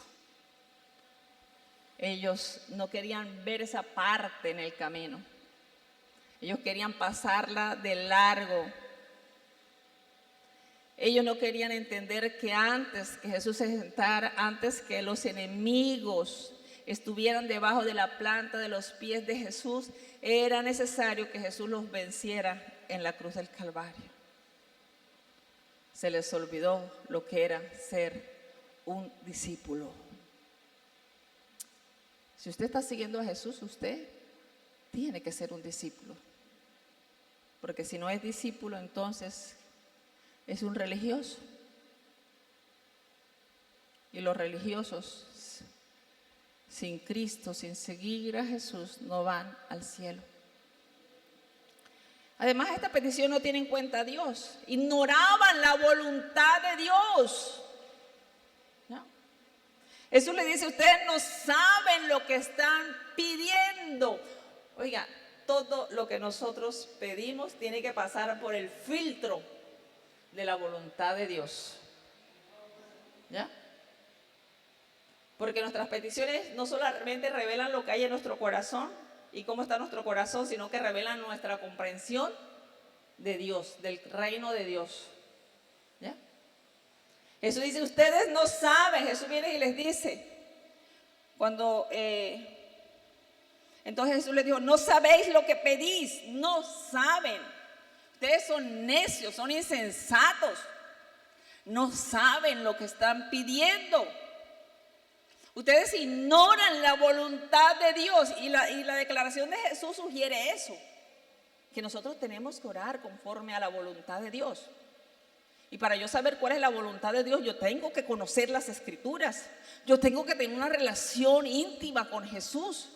Ellos no querían ver esa parte en el camino. Ellos querían pasarla de largo. Ellos no querían entender que antes que Jesús se sentara, antes que los enemigos estuvieran debajo de la planta de los pies de Jesús, era necesario que Jesús los venciera en la cruz del Calvario. Se les olvidó lo que era ser un discípulo. Si usted está siguiendo a Jesús, usted tiene que ser un discípulo. Porque si no es discípulo, entonces es un religioso. Y los religiosos sin Cristo, sin seguir a Jesús, no van al cielo. Además, esta petición no tiene en cuenta a Dios. Ignoraban la voluntad de Dios. ¿No? Jesús le dice: ustedes no saben lo que están pidiendo. Oiga, todo lo que nosotros pedimos tiene que pasar por el filtro de la voluntad de Dios. ¿Ya? Porque nuestras peticiones no solamente revelan lo que hay en nuestro corazón y cómo está nuestro corazón, sino que revelan nuestra comprensión de Dios, del reino de Dios. ¿Ya? Jesús dice: ustedes no saben. Jesús viene y les dice, entonces Jesús les dijo: no sabéis lo que pedís, no saben. Ustedes son necios, son insensatos, no saben lo que están pidiendo. Ustedes ignoran la voluntad de Dios. Y la declaración de Jesús sugiere eso, que nosotros tenemos que orar conforme a la voluntad de Dios. Y para yo saber cuál es la voluntad de Dios, yo tengo que conocer las Escrituras. Yo tengo que tener una relación íntima con Jesús.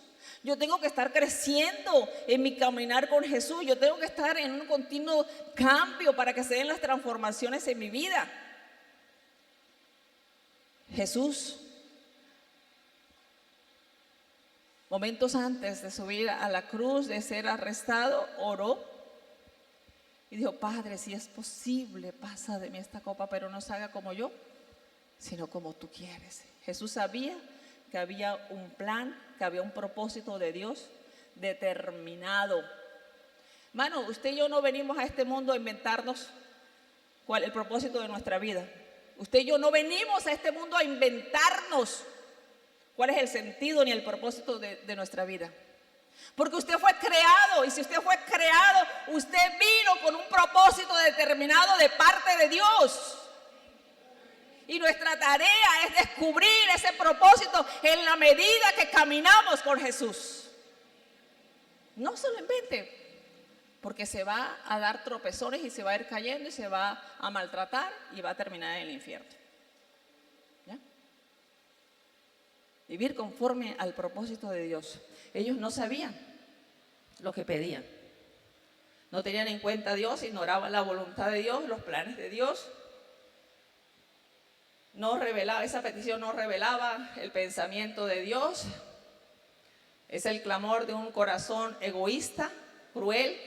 Yo tengo que estar creciendo en mi caminar con Jesús. Yo tengo que estar en un continuo cambio para que se den las transformaciones en mi vida. Jesús, momentos antes de subir a la cruz, de ser arrestado, oró y dijo: Padre, si es posible, pasa de mí esta copa, pero no se haga como yo, sino como tú quieres. Jesús sabía que que había un plan, que había un propósito de Dios determinado. Hermano, usted y yo no venimos a este mundo a inventarnos cuál es el propósito de nuestra vida. Usted y yo no venimos a este mundo a inventarnos cuál es el sentido ni el propósito de nuestra vida. Porque usted fue creado, y si usted fue creado, usted vino con un propósito determinado de parte de Dios. Y nuestra tarea es descubrir ese propósito en la medida que caminamos con Jesús. No se lo invente, porque se va a dar tropezones y se va a ir cayendo y se va a maltratar y va a terminar en el infierno. ¿Ya? Vivir conforme al propósito de Dios. Ellos no sabían lo que pedían. No tenían en cuenta a Dios, ignoraban la voluntad de Dios, los planes de Dios. No revelaba, esa petición no revelaba el pensamiento de Dios. Es el clamor de un corazón egoísta, cruel,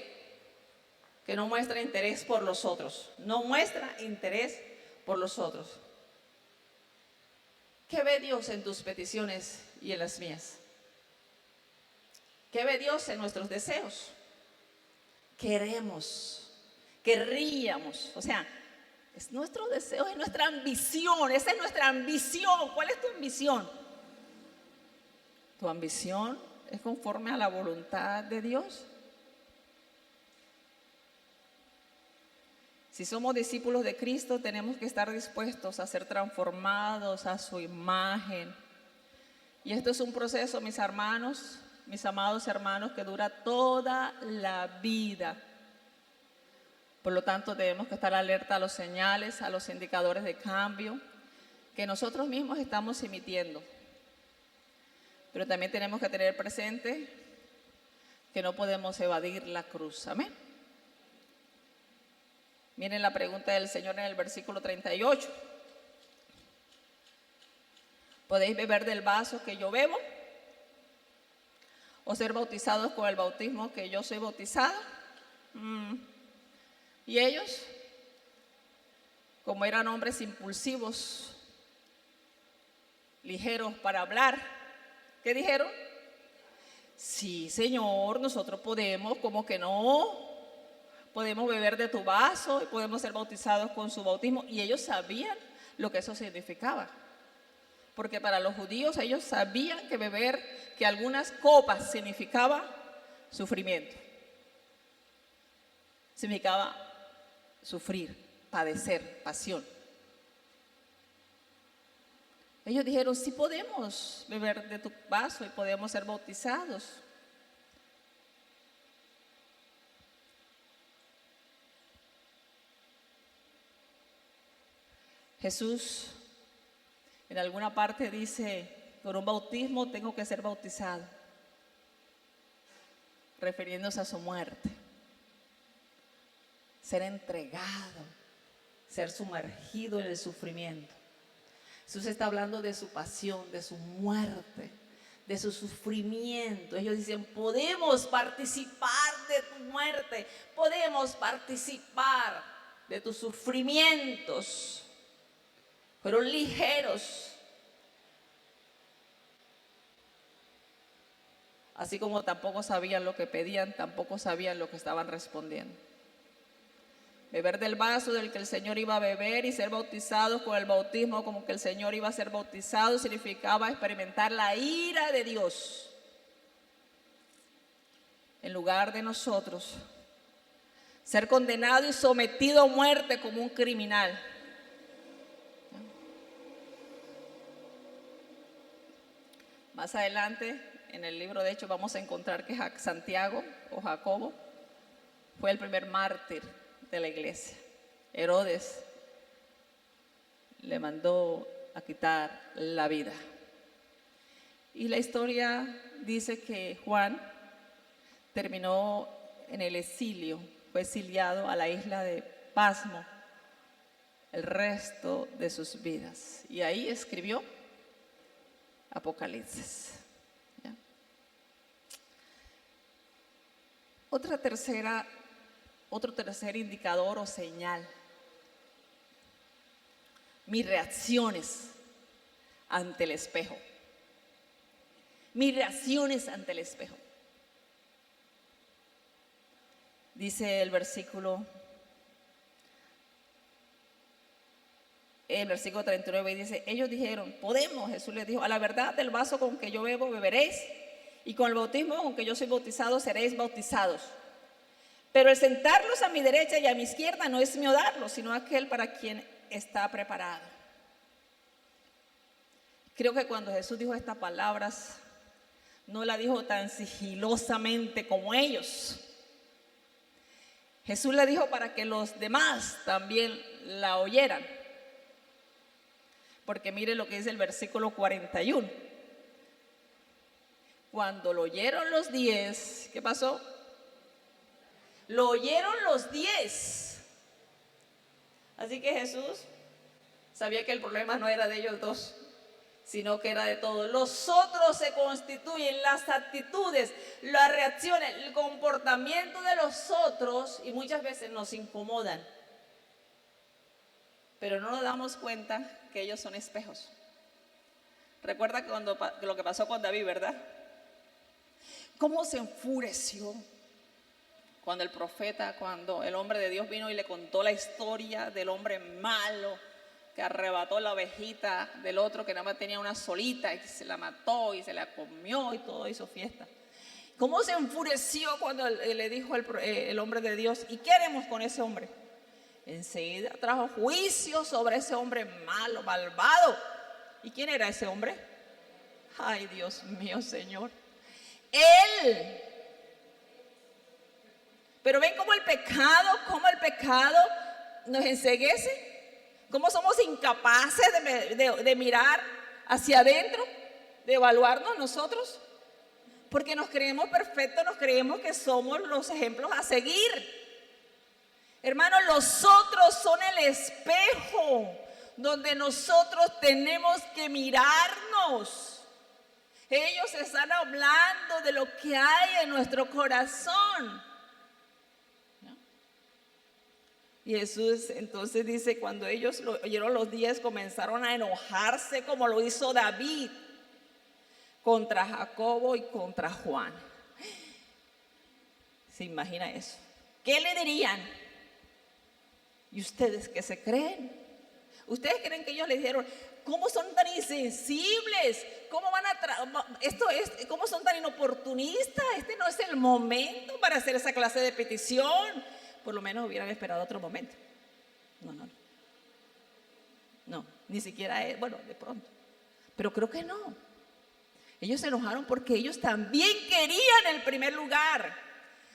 que no muestra interés por los otros. No muestra interés por los otros. ¿Qué ve Dios en tus peticiones y en las mías? ¿Qué ve Dios en nuestros deseos? Querríamos, o sea, es nuestro deseo, es nuestra ambición, esa es nuestra ambición. ¿Cuál es tu ambición? ¿Tu ambición es conforme a la voluntad de Dios? Si somos discípulos de Cristo, tenemos que estar dispuestos a ser transformados a su imagen. Y esto es un proceso, mis hermanos, mis amados hermanos, que dura toda la vida. Por lo tanto, debemos que estar alerta a los señales, a los indicadores de cambio que nosotros mismos estamos emitiendo. Pero también tenemos que tener presente que no podemos evadir la cruz. Amén. Miren la pregunta del Señor en el versículo 38. ¿Podéis beber del vaso que yo bebo? ¿O ser bautizados con el bautismo que yo soy bautizado? Y ellos, como eran hombres impulsivos, ligeros para hablar, ¿qué dijeron? Sí, Señor, nosotros podemos, ¿cómo que no? Podemos beber de tu vaso y podemos ser bautizados con su bautismo. Y ellos sabían lo que eso significaba. Porque para los judíos ellos sabían que beber, que algunas copas significaba sufrimiento. Significaba sufrir, padecer, pasión. Ellos dijeron, sí podemos beber de tu vaso y podemos ser bautizados. Jesús en alguna parte dice, por un bautismo tengo que ser bautizado, refiriéndose a su muerte. Ser entregado, ser sumergido en el sufrimiento. Jesús está hablando de su pasión, de su muerte, de su sufrimiento. Ellos dicen, podemos participar de tu muerte, podemos participar de tus sufrimientos. Fueron ligeros. Así como tampoco sabían lo que pedían, tampoco sabían lo que estaban respondiendo. Beber del vaso del que el Señor iba a beber y ser bautizados con el bautismo como que el Señor iba a ser bautizado significaba experimentar la ira de Dios en lugar de nosotros. Ser condenado y sometido a muerte como un criminal. Más adelante, en el libro de Hechos, vamos a encontrar que Santiago o Jacobo fue el primer mártir de la iglesia. Herodes le mandó a quitar la vida. Y la historia dice que Juan terminó en el exilio, fue exiliado a la isla de Pasmo el resto de sus vidas. Y ahí escribió Apocalipsis. ¿Ya? Otro tercer indicador o señal. Mis reacciones ante el espejo. mis reacciones ante el espejo. Dice el versículo 39, dice, ellos dijeron, podemos. Jesús les dijo, a la verdad del vaso con que yo bebo, beberéis, y con el bautismo con que yo soy bautizado, seréis bautizados. Pero el sentarlos a mi derecha y a mi izquierda no es mío darlo, sino aquel para quien está preparado. Creo que cuando Jesús dijo estas palabras, no la dijo tan sigilosamente como ellos. Jesús la dijo para que los demás también la oyeran. Porque mire lo que dice el versículo 41. Cuando lo oyeron los 10, ¿qué pasó? Lo oyeron los 10. Así que Jesús sabía que el problema no era de ellos dos, sino que era de todos. Los otros se constituyen, las actitudes, las reacciones, el comportamiento de los otros, y muchas veces nos incomodan. Pero no nos damos cuenta que ellos son espejos. Recuerda que lo que pasó con David, ¿verdad? ¿Cómo se enfureció cuando el hombre de Dios vino y le contó la historia del hombre malo que arrebató la ovejita del otro que nada más tenía una solita y se la mató y se la comió y todo, hizo fiesta? ¿Cómo se enfureció cuando le dijo el hombre de Dios, ¿y qué haremos con ese hombre? Enseguida trajo juicio sobre ese hombre malo, malvado. ¿Y quién era ese hombre? Ay, Dios mío, Señor. Él. Pero ven cómo el pecado nos enceguece. Cómo somos incapaces de mirar hacia adentro, de evaluarnos nosotros. Porque nos creemos perfectos, nos creemos que somos los ejemplos a seguir. Hermanos, los otros son el espejo donde nosotros tenemos que mirarnos. Ellos están hablando de lo que hay en nuestro corazón. ¿No? Y Jesús entonces dice, cuando ellos lo oyeron los 10, comenzaron a enojarse como lo hizo David contra Jacobo y contra Juan. ¿Se imagina eso? ¿Qué le dirían? ¿Y ustedes qué se creen? ¿Ustedes creen que ellos le dijeron, cómo son tan insensibles? ¿Cómo son tan inoportunistas? Este no es el momento para hacer esa clase de petición. Por lo menos hubieran esperado otro momento. No, ni siquiera es, bueno, de pronto. Pero creo que no. Ellos se enojaron porque ellos también querían el primer lugar.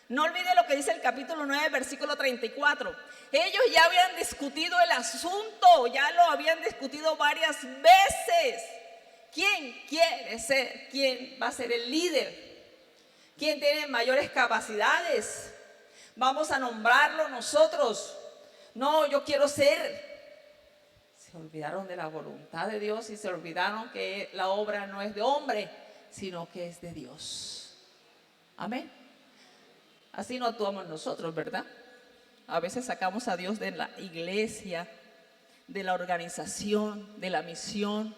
No olvide lo que dice el capítulo 9, versículo 34. Ellos ya habían discutido el asunto, ya lo habían discutido varias veces. ¿Quién quiere ser? ¿Quién va a ser el líder? ¿Quién tiene mayores capacidades? Vamos a nombrarlo nosotros. No, yo quiero ser. Se olvidaron de la voluntad de Dios y se olvidaron que la obra no es de hombre, sino que es de Dios. Amén. Así no actuamos nosotros, ¿verdad? A veces sacamos a Dios de la iglesia, de la organización, de la misión.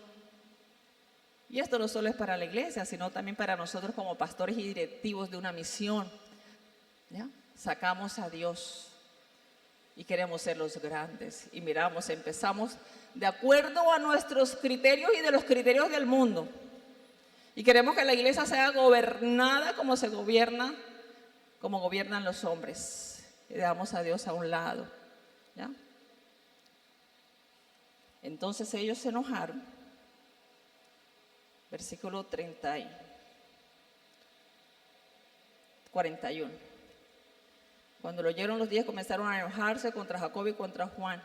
Y esto no solo es para la iglesia, sino también para nosotros como pastores y directivos de una misión. ¿Ya? Sacamos a Dios y queremos ser los grandes. Y empezamos de acuerdo a nuestros criterios y de los criterios del mundo. Y queremos que la iglesia sea gobernada como gobiernan los hombres. Y dejamos a Dios a un lado. ¿Ya? Entonces ellos se enojaron. Versículo 41. Cuando lo oyeron los 10, comenzaron a enojarse contra Jacobo y contra Juan.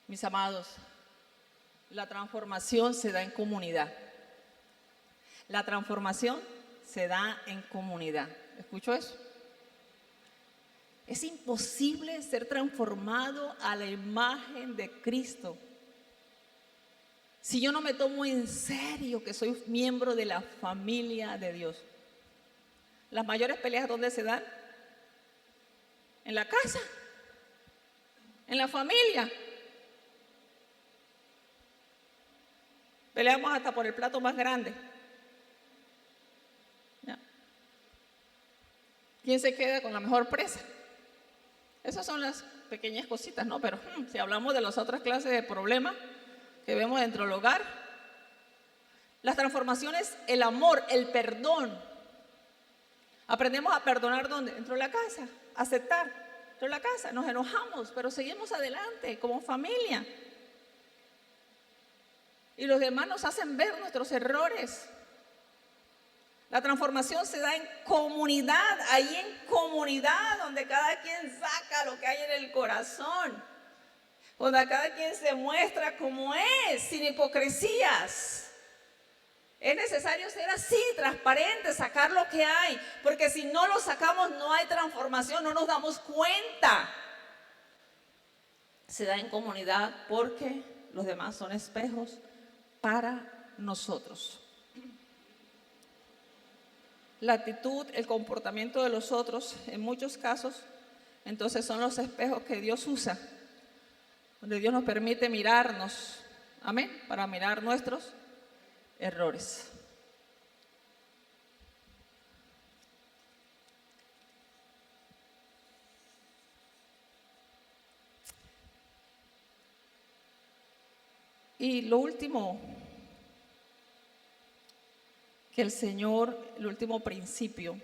Mis amados, la transformación se da en comunidad. La transformación se da en comunidad. ¿Escuchó eso? Es imposible ser transformado a la imagen de Cristo si yo no me tomo en serio que soy miembro de la familia de Dios. Las mayores peleas, ¿dónde se dan? En la casa, en la familia. Peleamos hasta por el plato más grande. ¿Ya? ¿Quién se queda con la mejor presa? Esas son las pequeñas cositas, ¿no? Pero si hablamos de las otras clases de problemas que vemos dentro del hogar, las transformaciones, el amor, el perdón. Aprendemos a perdonar ¿dónde? Dentro de la casa, aceptar. Dentro de la casa nos enojamos, pero seguimos adelante como familia. Y los demás nos hacen ver nuestros errores. La transformación se da en comunidad, ahí en comunidad, donde cada quien saca lo que hay en el corazón, donde cada quien se muestra como es, sin hipocresías. Es necesario ser así, transparente, sacar lo que hay, porque si no lo sacamos no hay transformación, no nos damos cuenta. Se da en comunidad porque los demás son espejos para nosotros. La actitud, el comportamiento de los otros, en muchos casos, entonces son los espejos que Dios usa, donde Dios nos permite mirarnos, amén, para mirar nuestros errores. Y lo último que el Señor, el último principio,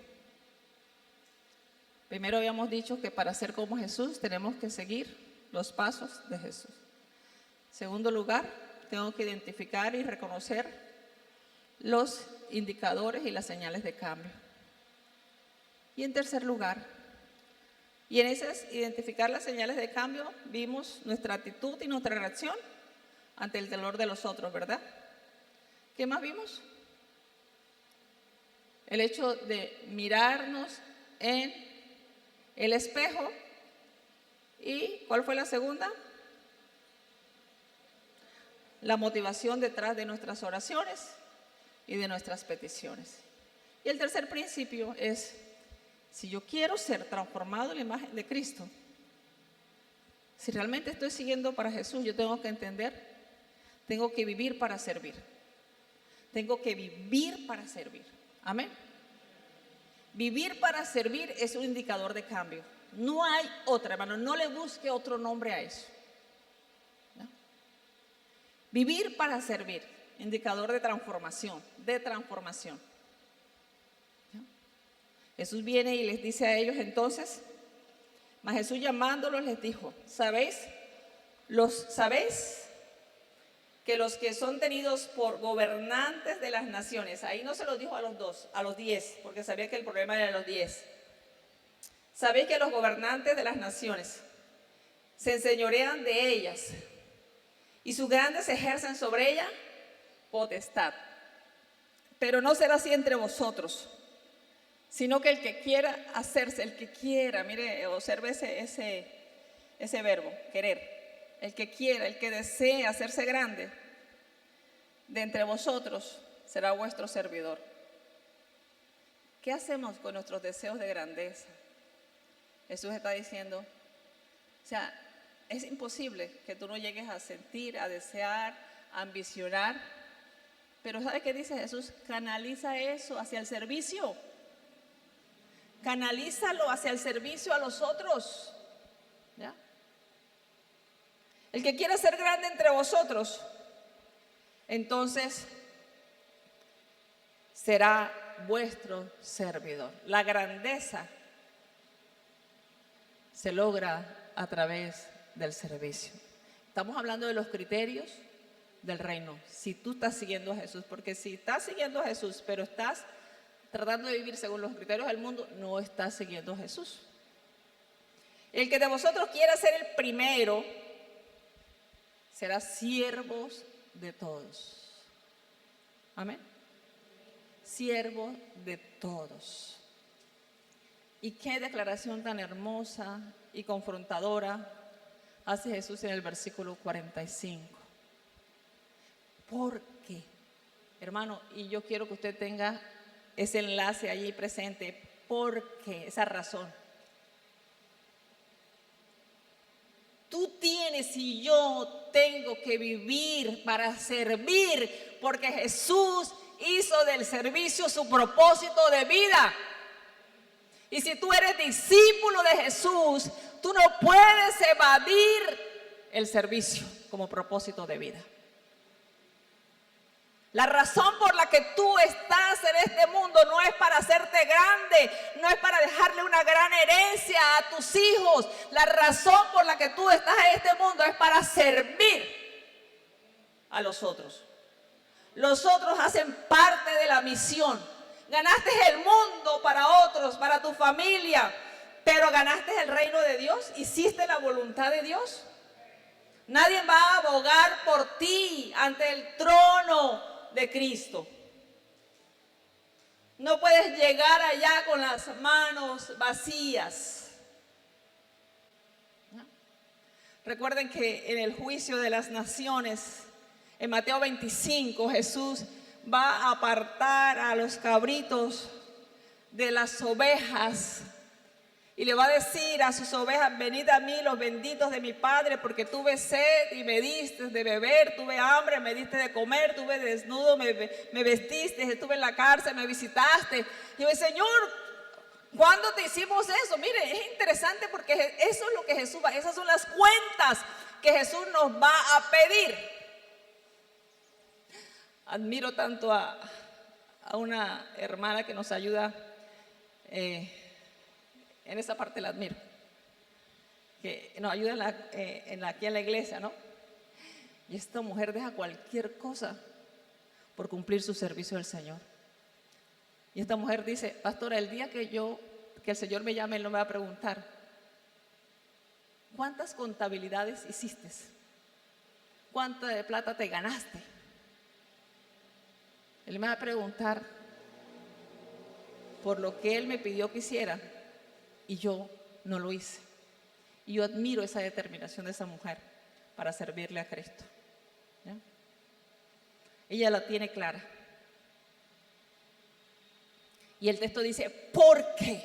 primero habíamos dicho que para ser como Jesús tenemos que seguir los pasos de Jesús. Segundo lugar, tengo que identificar y reconocer los indicadores y las señales de cambio. Y en tercer lugar, y en esas identificar las señales de cambio, vimos nuestra actitud y nuestra reacción ante el dolor de los otros, ¿verdad? ¿Qué más vimos? El hecho de mirarnos en el espejo. ¿Y cuál fue la segunda? La motivación detrás de nuestras oraciones y de nuestras peticiones. Y el tercer principio es, si yo quiero ser transformado en la imagen de Cristo, si realmente estoy siguiendo para Jesús, yo tengo que entender, tengo que vivir para servir. Tengo que vivir para servir. Amén. Vivir para servir es un indicador de cambio. No hay otra, hermano, no le busque otro nombre a eso. ¿No? Vivir para servir, indicador de transformación, ¿No? Jesús viene y les dice a ellos entonces, mas Jesús llamándolos les dijo, ¿sabéis que los que son tenidos por gobernantes de las naciones, ahí no se los dijo a los 2, a los 10, porque sabía que el problema era los 10. Sabéis que los gobernantes de las naciones se enseñorean de ellas y sus grandes ejercen sobre ella potestad. Pero no será así entre vosotros, sino que el que quiera hacerse, el que quiera, mire, observe ese verbo, querer. El que quiera, el que desee hacerse grande de entre vosotros será vuestro servidor. ¿Qué hacemos con nuestros deseos de grandeza? Jesús está diciendo, o sea, es imposible que tú no llegues a sentir, a desear, a ambicionar. Pero ¿sabe qué dice Jesús? Canaliza eso hacia el servicio. Canalízalo hacia el servicio a los otros. ¿Ya? El que quiera ser grande entre vosotros, entonces será vuestro servidor. La grandeza se logra a través del servicio. Estamos hablando de los criterios del reino. Si tú estás siguiendo a Jesús, porque si estás siguiendo a Jesús, pero estás tratando de vivir según los criterios del mundo, no estás siguiendo a Jesús. El que de vosotros quiera ser el primero, será siervos de todos. Amén. Siervo de todos. Y qué declaración tan hermosa y confrontadora hace Jesús en el versículo 45. ¿Por qué? Hermano, y yo quiero que usted tenga ese enlace allí presente. ¿Por qué? Esa razón. Tú tienes tienes y yo tengo que vivir para servir, porque Jesús hizo del servicio su propósito de vida. Y si tú eres discípulo de Jesús, tú no puedes evadir el servicio como propósito de vida. La razón por la que tú estás en este mundo no es para hacerte grande, no es para dejarle una gran herencia a tus hijos. La razón por la que tú estás en este mundo es para servir a los otros. Los otros hacen parte de la misión. Ganaste el mundo para otros, para tu familia, pero ganaste el reino de Dios. ¿Hiciste la voluntad de Dios? Nadie va a abogar por ti ante el trono de Cristo. No puedes llegar allá con las manos vacías. ¿No? Recuerden que en el juicio de las naciones, en Mateo 25, Jesús va a apartar a los cabritos de las ovejas y le va a decir a sus ovejas: venid a mí los benditos de mi Padre, porque tuve sed y me diste de beber, tuve hambre, me diste de comer, tuve desnudo, me vestiste, estuve en la cárcel, me visitaste. Y yo: Señor, ¿cuándo te hicimos eso? Mire, es interesante porque eso es lo que Jesús va, esas son las cuentas que Jesús nos va a pedir. Admiro tanto a una hermana que nos ayuda en esa parte, la admiro, que nos ayuda aquí en la iglesia, ¿no? Y esta mujer deja cualquier cosa por cumplir su servicio al Señor. Y esta mujer dice: pastora, el día que el Señor me llame, Él no me va a preguntar ¿cuántas contabilidades hiciste? ¿Cuánta de plata te ganaste? Él me va a preguntar por lo que Él me pidió que hiciera y yo no lo hice. Y yo admiro esa determinación de esa mujer para servirle a Cristo. ¿Ya? Ella la tiene clara. Y el texto dice: ¿por qué?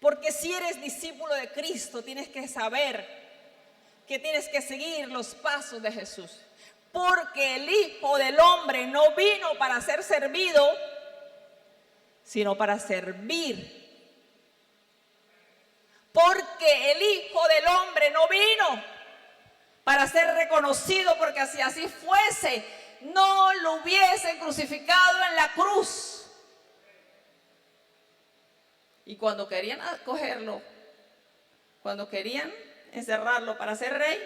Porque si eres discípulo de Cristo, tienes que saber que tienes que seguir los pasos de Jesús. Porque el Hijo del Hombre no vino para ser servido, sino para servir. Porque el Hijo del Hombre no vino para ser reconocido, porque si así fuese, no lo hubiesen crucificado en la cruz. Y cuando querían acogerlo, cuando querían encerrarlo para ser rey,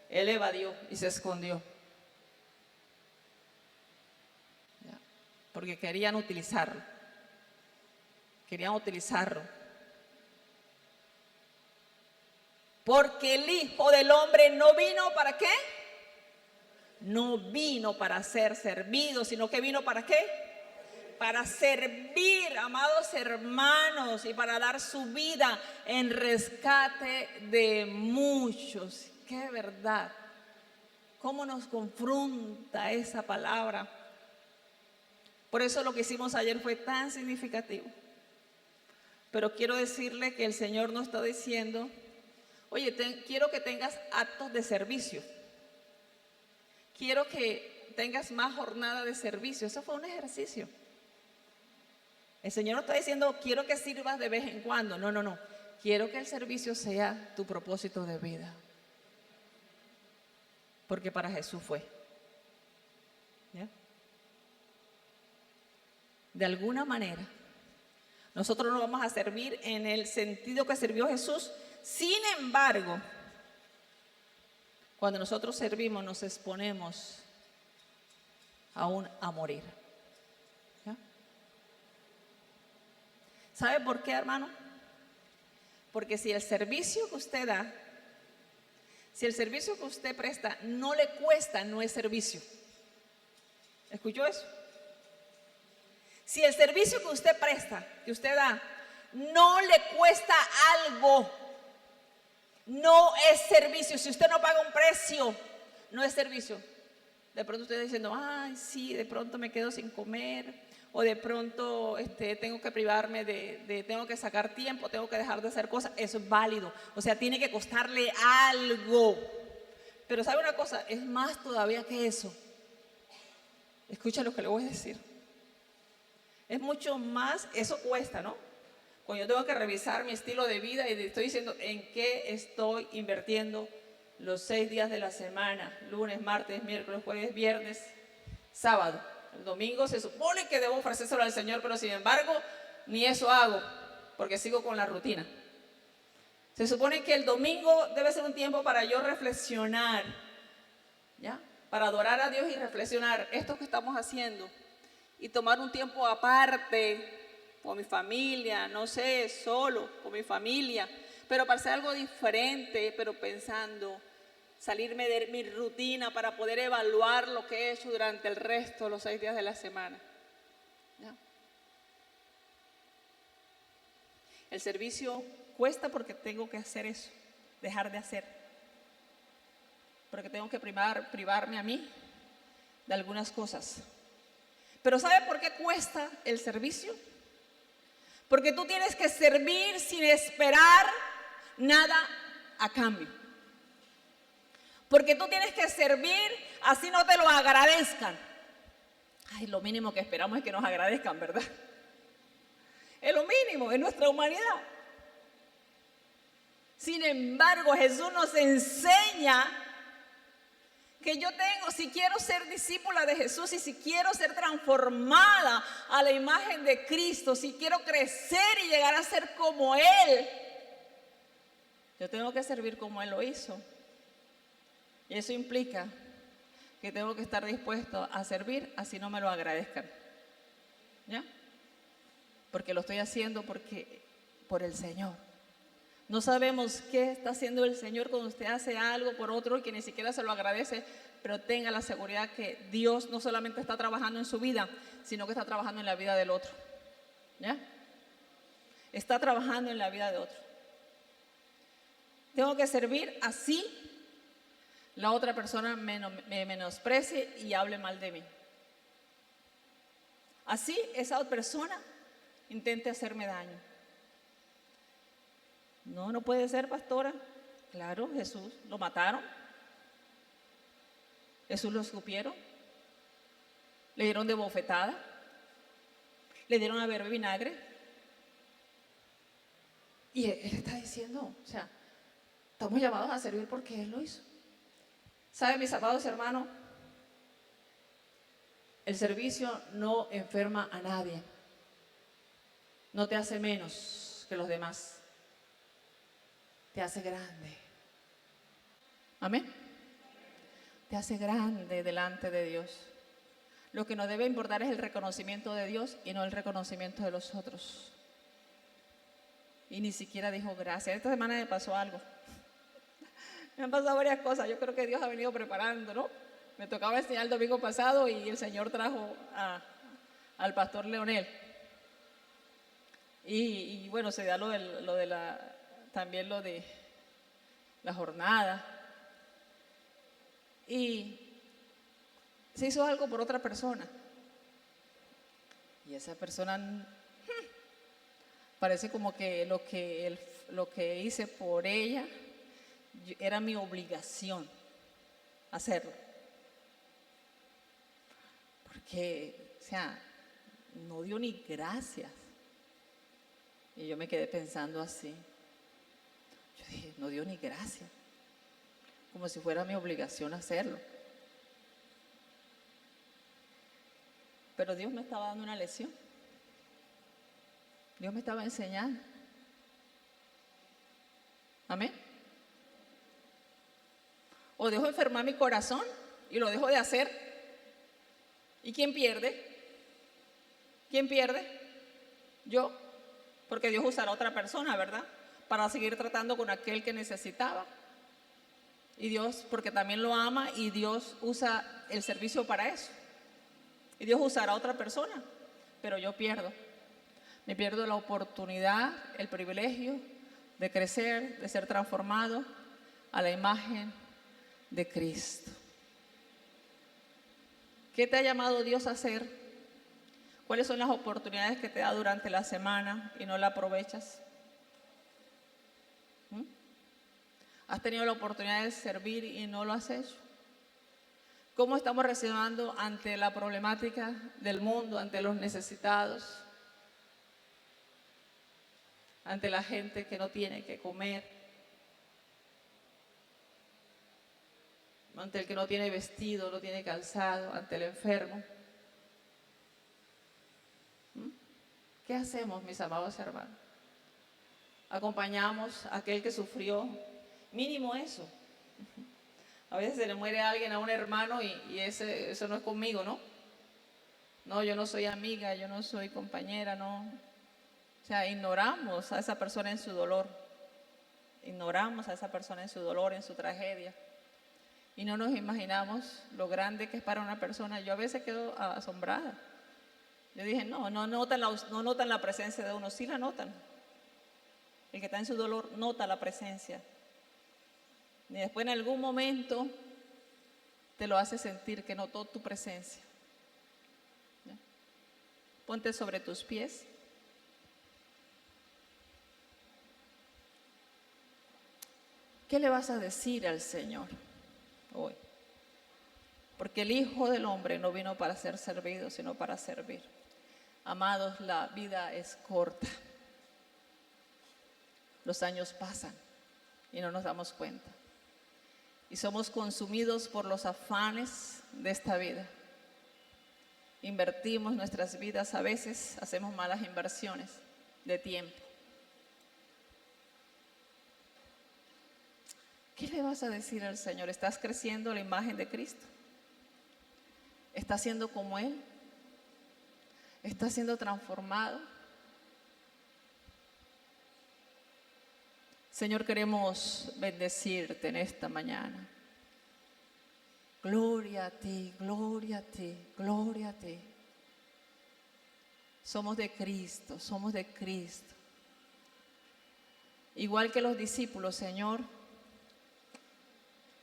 Él evadió y se escondió. Porque querían utilizarlo. Porque el Hijo del Hombre no vino ¿para qué? No vino para ser servido, sino que vino ¿para qué? Para servir, amados hermanos, y para dar su vida en rescate de muchos. ¡Qué verdad! ¿Cómo nos confronta esa palabra? Por eso lo que hicimos ayer fue tan significativo. Pero quiero decirle que el Señor nos está diciendo: oye, quiero que tengas actos de servicio. Quiero que tengas más jornada de servicio. Eso fue un ejercicio. El Señor no está diciendo: quiero que sirvas de vez en cuando. No. Quiero que el servicio sea tu propósito de vida. Porque para Jesús fue. ¿Ya? De alguna manera, nosotros no vamos a servir en el sentido que sirvió Jesús. Sin embargo, cuando nosotros servimos, nos exponemos aún a morir. ¿Ya? ¿Sabe por qué, hermano? Porque si el servicio que usted da, si el servicio que usted presta no le cuesta, no es servicio. ¿Escuchó eso? Si el servicio que usted presta, que usted da, no le cuesta algo, no es servicio. Si usted no paga un precio, no es servicio. De pronto usted está diciendo: ay, sí, de pronto me quedo sin comer, o de pronto tengo que privarme tengo que sacar tiempo, tengo que dejar de hacer cosas, eso es válido. O sea, tiene que costarle algo. Pero ¿sabe una cosa? Es más todavía que eso. Escucha lo que le voy a decir. Es mucho más, eso cuesta, ¿no? Cuando yo tengo que revisar mi estilo de vida y estoy diciendo en qué estoy invirtiendo los 6 días de la semana, lunes, martes, miércoles, jueves, viernes, sábado. El domingo se supone que debo ofrecérselo al Señor, pero sin embargo, ni eso hago, porque sigo con la rutina. Se supone que el domingo debe ser un tiempo para yo reflexionar, ¿ya? Para adorar a Dios y reflexionar esto que estamos haciendo y tomar un tiempo aparte con mi familia, no sé, solo con mi familia, pero para hacer algo diferente, pero pensando, salirme de mi rutina para poder evaluar lo que he hecho durante el resto de los 6 días de la semana. ¿Ya? El servicio cuesta porque tengo que hacer eso, dejar de hacer. Porque tengo que privarme a mí de algunas cosas. Pero ¿sabe por qué cuesta el servicio? Porque tú tienes que servir sin esperar nada a cambio. Porque tú tienes que servir así no te lo agradezcan. Ay, lo mínimo que esperamos es que nos agradezcan, ¿verdad? Es lo mínimo, es nuestra humanidad. Sin embargo, Jesús nos enseña que yo tengo, si quiero ser discípula de Jesús y si quiero ser transformada a la imagen de Cristo, si quiero crecer y llegar a ser como Él, yo tengo que servir como Él lo hizo. Y eso implica que tengo que estar dispuesto a servir así no me lo agradezcan. ¿Ya? Porque lo estoy haciendo por el Señor. No sabemos qué está haciendo el Señor cuando usted hace algo por otro y que ni siquiera se lo agradece, pero tenga la seguridad que Dios no solamente está trabajando en su vida, sino que está trabajando en la vida del otro. ¿Ya? Está trabajando en la vida de otro. Tengo que servir así la otra persona me menosprecie y hable mal de mí. Así esa persona intente hacerme daño. No puede ser, pastora. Claro, Jesús lo mataron. Jesús lo escupieron. Le dieron de bofetada. Le dieron a beber vinagre. Y él está diciendo, o sea, estamos llamados a servir porque Él lo hizo. ¿Sabe, mis amados hermanos? El servicio no enferma a nadie. No te hace menos que los demás. Te hace grande. Amén. Te hace grande delante de Dios. Lo que nos debe importar es el reconocimiento de Dios y no el reconocimiento de los otros. Y ni siquiera dijo gracias. Esta semana me pasó algo. Me han pasado varias cosas. Yo creo que Dios ha venido preparando, ¿no? Me tocaba enseñar el domingo pasado y el Señor trajo al pastor Leonel. Y bueno, se da también lo de la jornada. Y se hizo algo por otra persona. Y esa persona parece como que lo que hice por ella era mi obligación hacerlo. Porque, o sea, no dio ni gracias. Y yo me quedé pensando así. Yo dije, no dio ni gracias. Como si fuera mi obligación hacerlo. Pero Dios me estaba dando una lección. Dios me estaba enseñando. Amén. O dejo enfermar mi corazón y lo dejo de hacer. ¿Y quién pierde? ¿Quién pierde? Yo. Porque Dios usará a otra persona, ¿verdad? Para seguir tratando con aquel que necesitaba. Y Dios, porque también lo ama, y Dios usa el servicio para eso. Y Dios usará a otra persona, pero yo pierdo. Me pierdo la oportunidad, el privilegio de crecer, de ser transformado a la imagen de Cristo. ¿Qué te ha llamado Dios a hacer? ¿Cuáles son las oportunidades que te da durante la semana y no la aprovechas? ¿Has tenido la oportunidad de servir y no lo has hecho? ¿Cómo estamos reaccionando ante la problemática del mundo, ante los necesitados, ante la gente que no tiene que comer, ante el que no tiene vestido, no tiene calzado, ante el enfermo? ¿Qué hacemos, mis amados hermanos? Acompañamos a aquel que sufrió, mínimo eso. A veces se le muere alguien a un hermano y eso no es conmigo, ¿no? No, yo no soy amiga, yo no soy compañera, no. O sea, ignoramos a esa persona en su dolor. Ignoramos a esa persona en su dolor, en su tragedia. Y no nos imaginamos lo grande que es para una persona. Yo a veces quedo asombrada. Yo dije, no notan la presencia de uno, sí la notan. El que está en su dolor nota la presencia. Y después en algún momento te lo hace sentir que notó tu presencia. ¿Ya? Ponte sobre tus pies. ¿Qué le vas a decir al Señor hoy? Porque el Hijo del Hombre no vino para ser servido, sino para servir. Amados, la vida es corta. Los años pasan y no nos damos cuenta. Y somos consumidos por los afanes de esta vida. Invertimos nuestras vidas, a veces hacemos malas inversiones de tiempo. ¿Qué le vas a decir al Señor? ¿Estás creciendo la imagen de Cristo? ¿Estás siendo como Él? ¿Estás siendo transformado? Señor, queremos bendecirte en esta mañana. Gloria a ti, gloria a ti, gloria a ti. Somos de Cristo, somos de Cristo. Igual que los discípulos, Señor,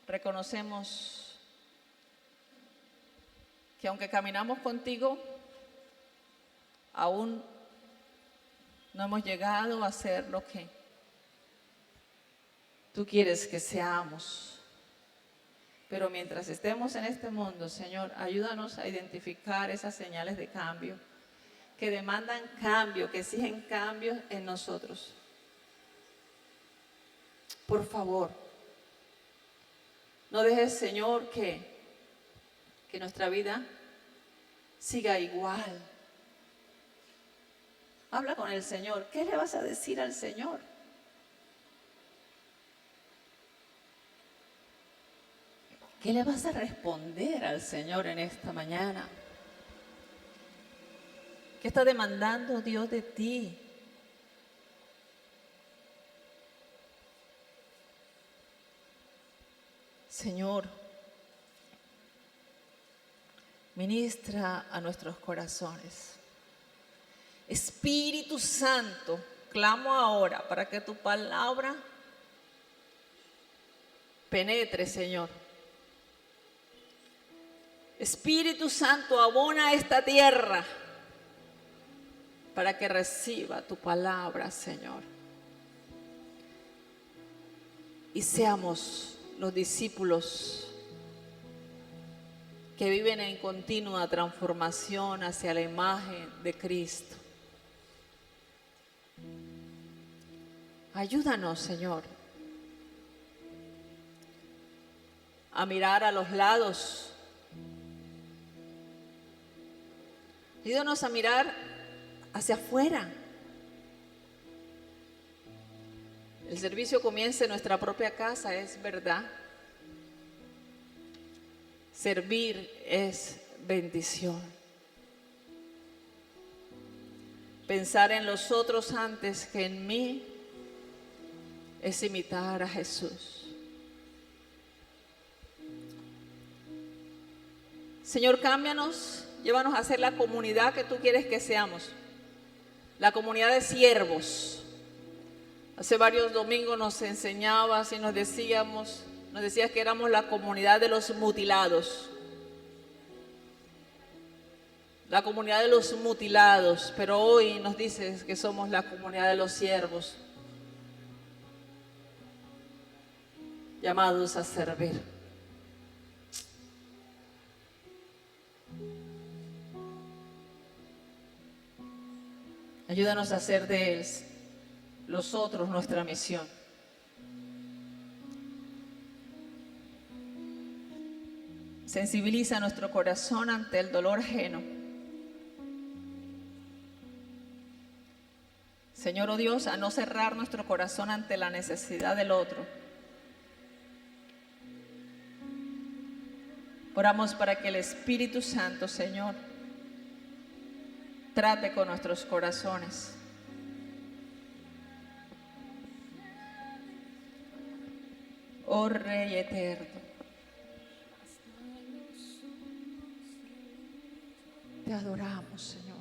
reconocemos que aunque caminamos contigo, aún no hemos llegado a ser lo que tú quieres que seamos. Pero mientras estemos en este mundo, Señor, ayúdanos a identificar esas señales de cambio que demandan cambio, que exigen cambios en nosotros. Por favor, no dejes, Señor, que nuestra vida siga igual. Habla con el Señor. ¿Qué le vas a decir al Señor? ¿Qué le vas a responder al Señor en esta mañana? ¿Qué está demandando Dios de ti? Señor, ministra a nuestros corazones. Espíritu Santo, clamo ahora para que tu palabra penetre, Señor. Espíritu Santo, abona esta tierra para que reciba tu palabra, Señor. Y seamos los discípulos que viven en continua transformación hacia la imagen de Cristo. Ayúdanos, Señor, a mirar a los lados. Ayúdanos a mirar hacia afuera. El servicio comienza en nuestra propia casa, es verdad. Servir es bendición. Pensar en los otros antes que en mí es imitar a Jesús. Señor, cámbianos, llévanos a ser la comunidad que tú quieres que seamos. La comunidad de siervos. Hace varios domingos nos enseñabas y nos decías que éramos la comunidad de los mutilados. la comunidad de los mutilados, pero hoy nos dices que somos la comunidad de los siervos, llamados a servir. Ayúdanos a hacer de los otros nuestra misión. Sensibiliza nuestro corazón ante el dolor ajeno. Señor, oh Dios, a no cerrar nuestro corazón ante la necesidad del otro. Oramos para que el Espíritu Santo, Señor, trate con nuestros corazones. Oh Rey eterno, te adoramos, Señor.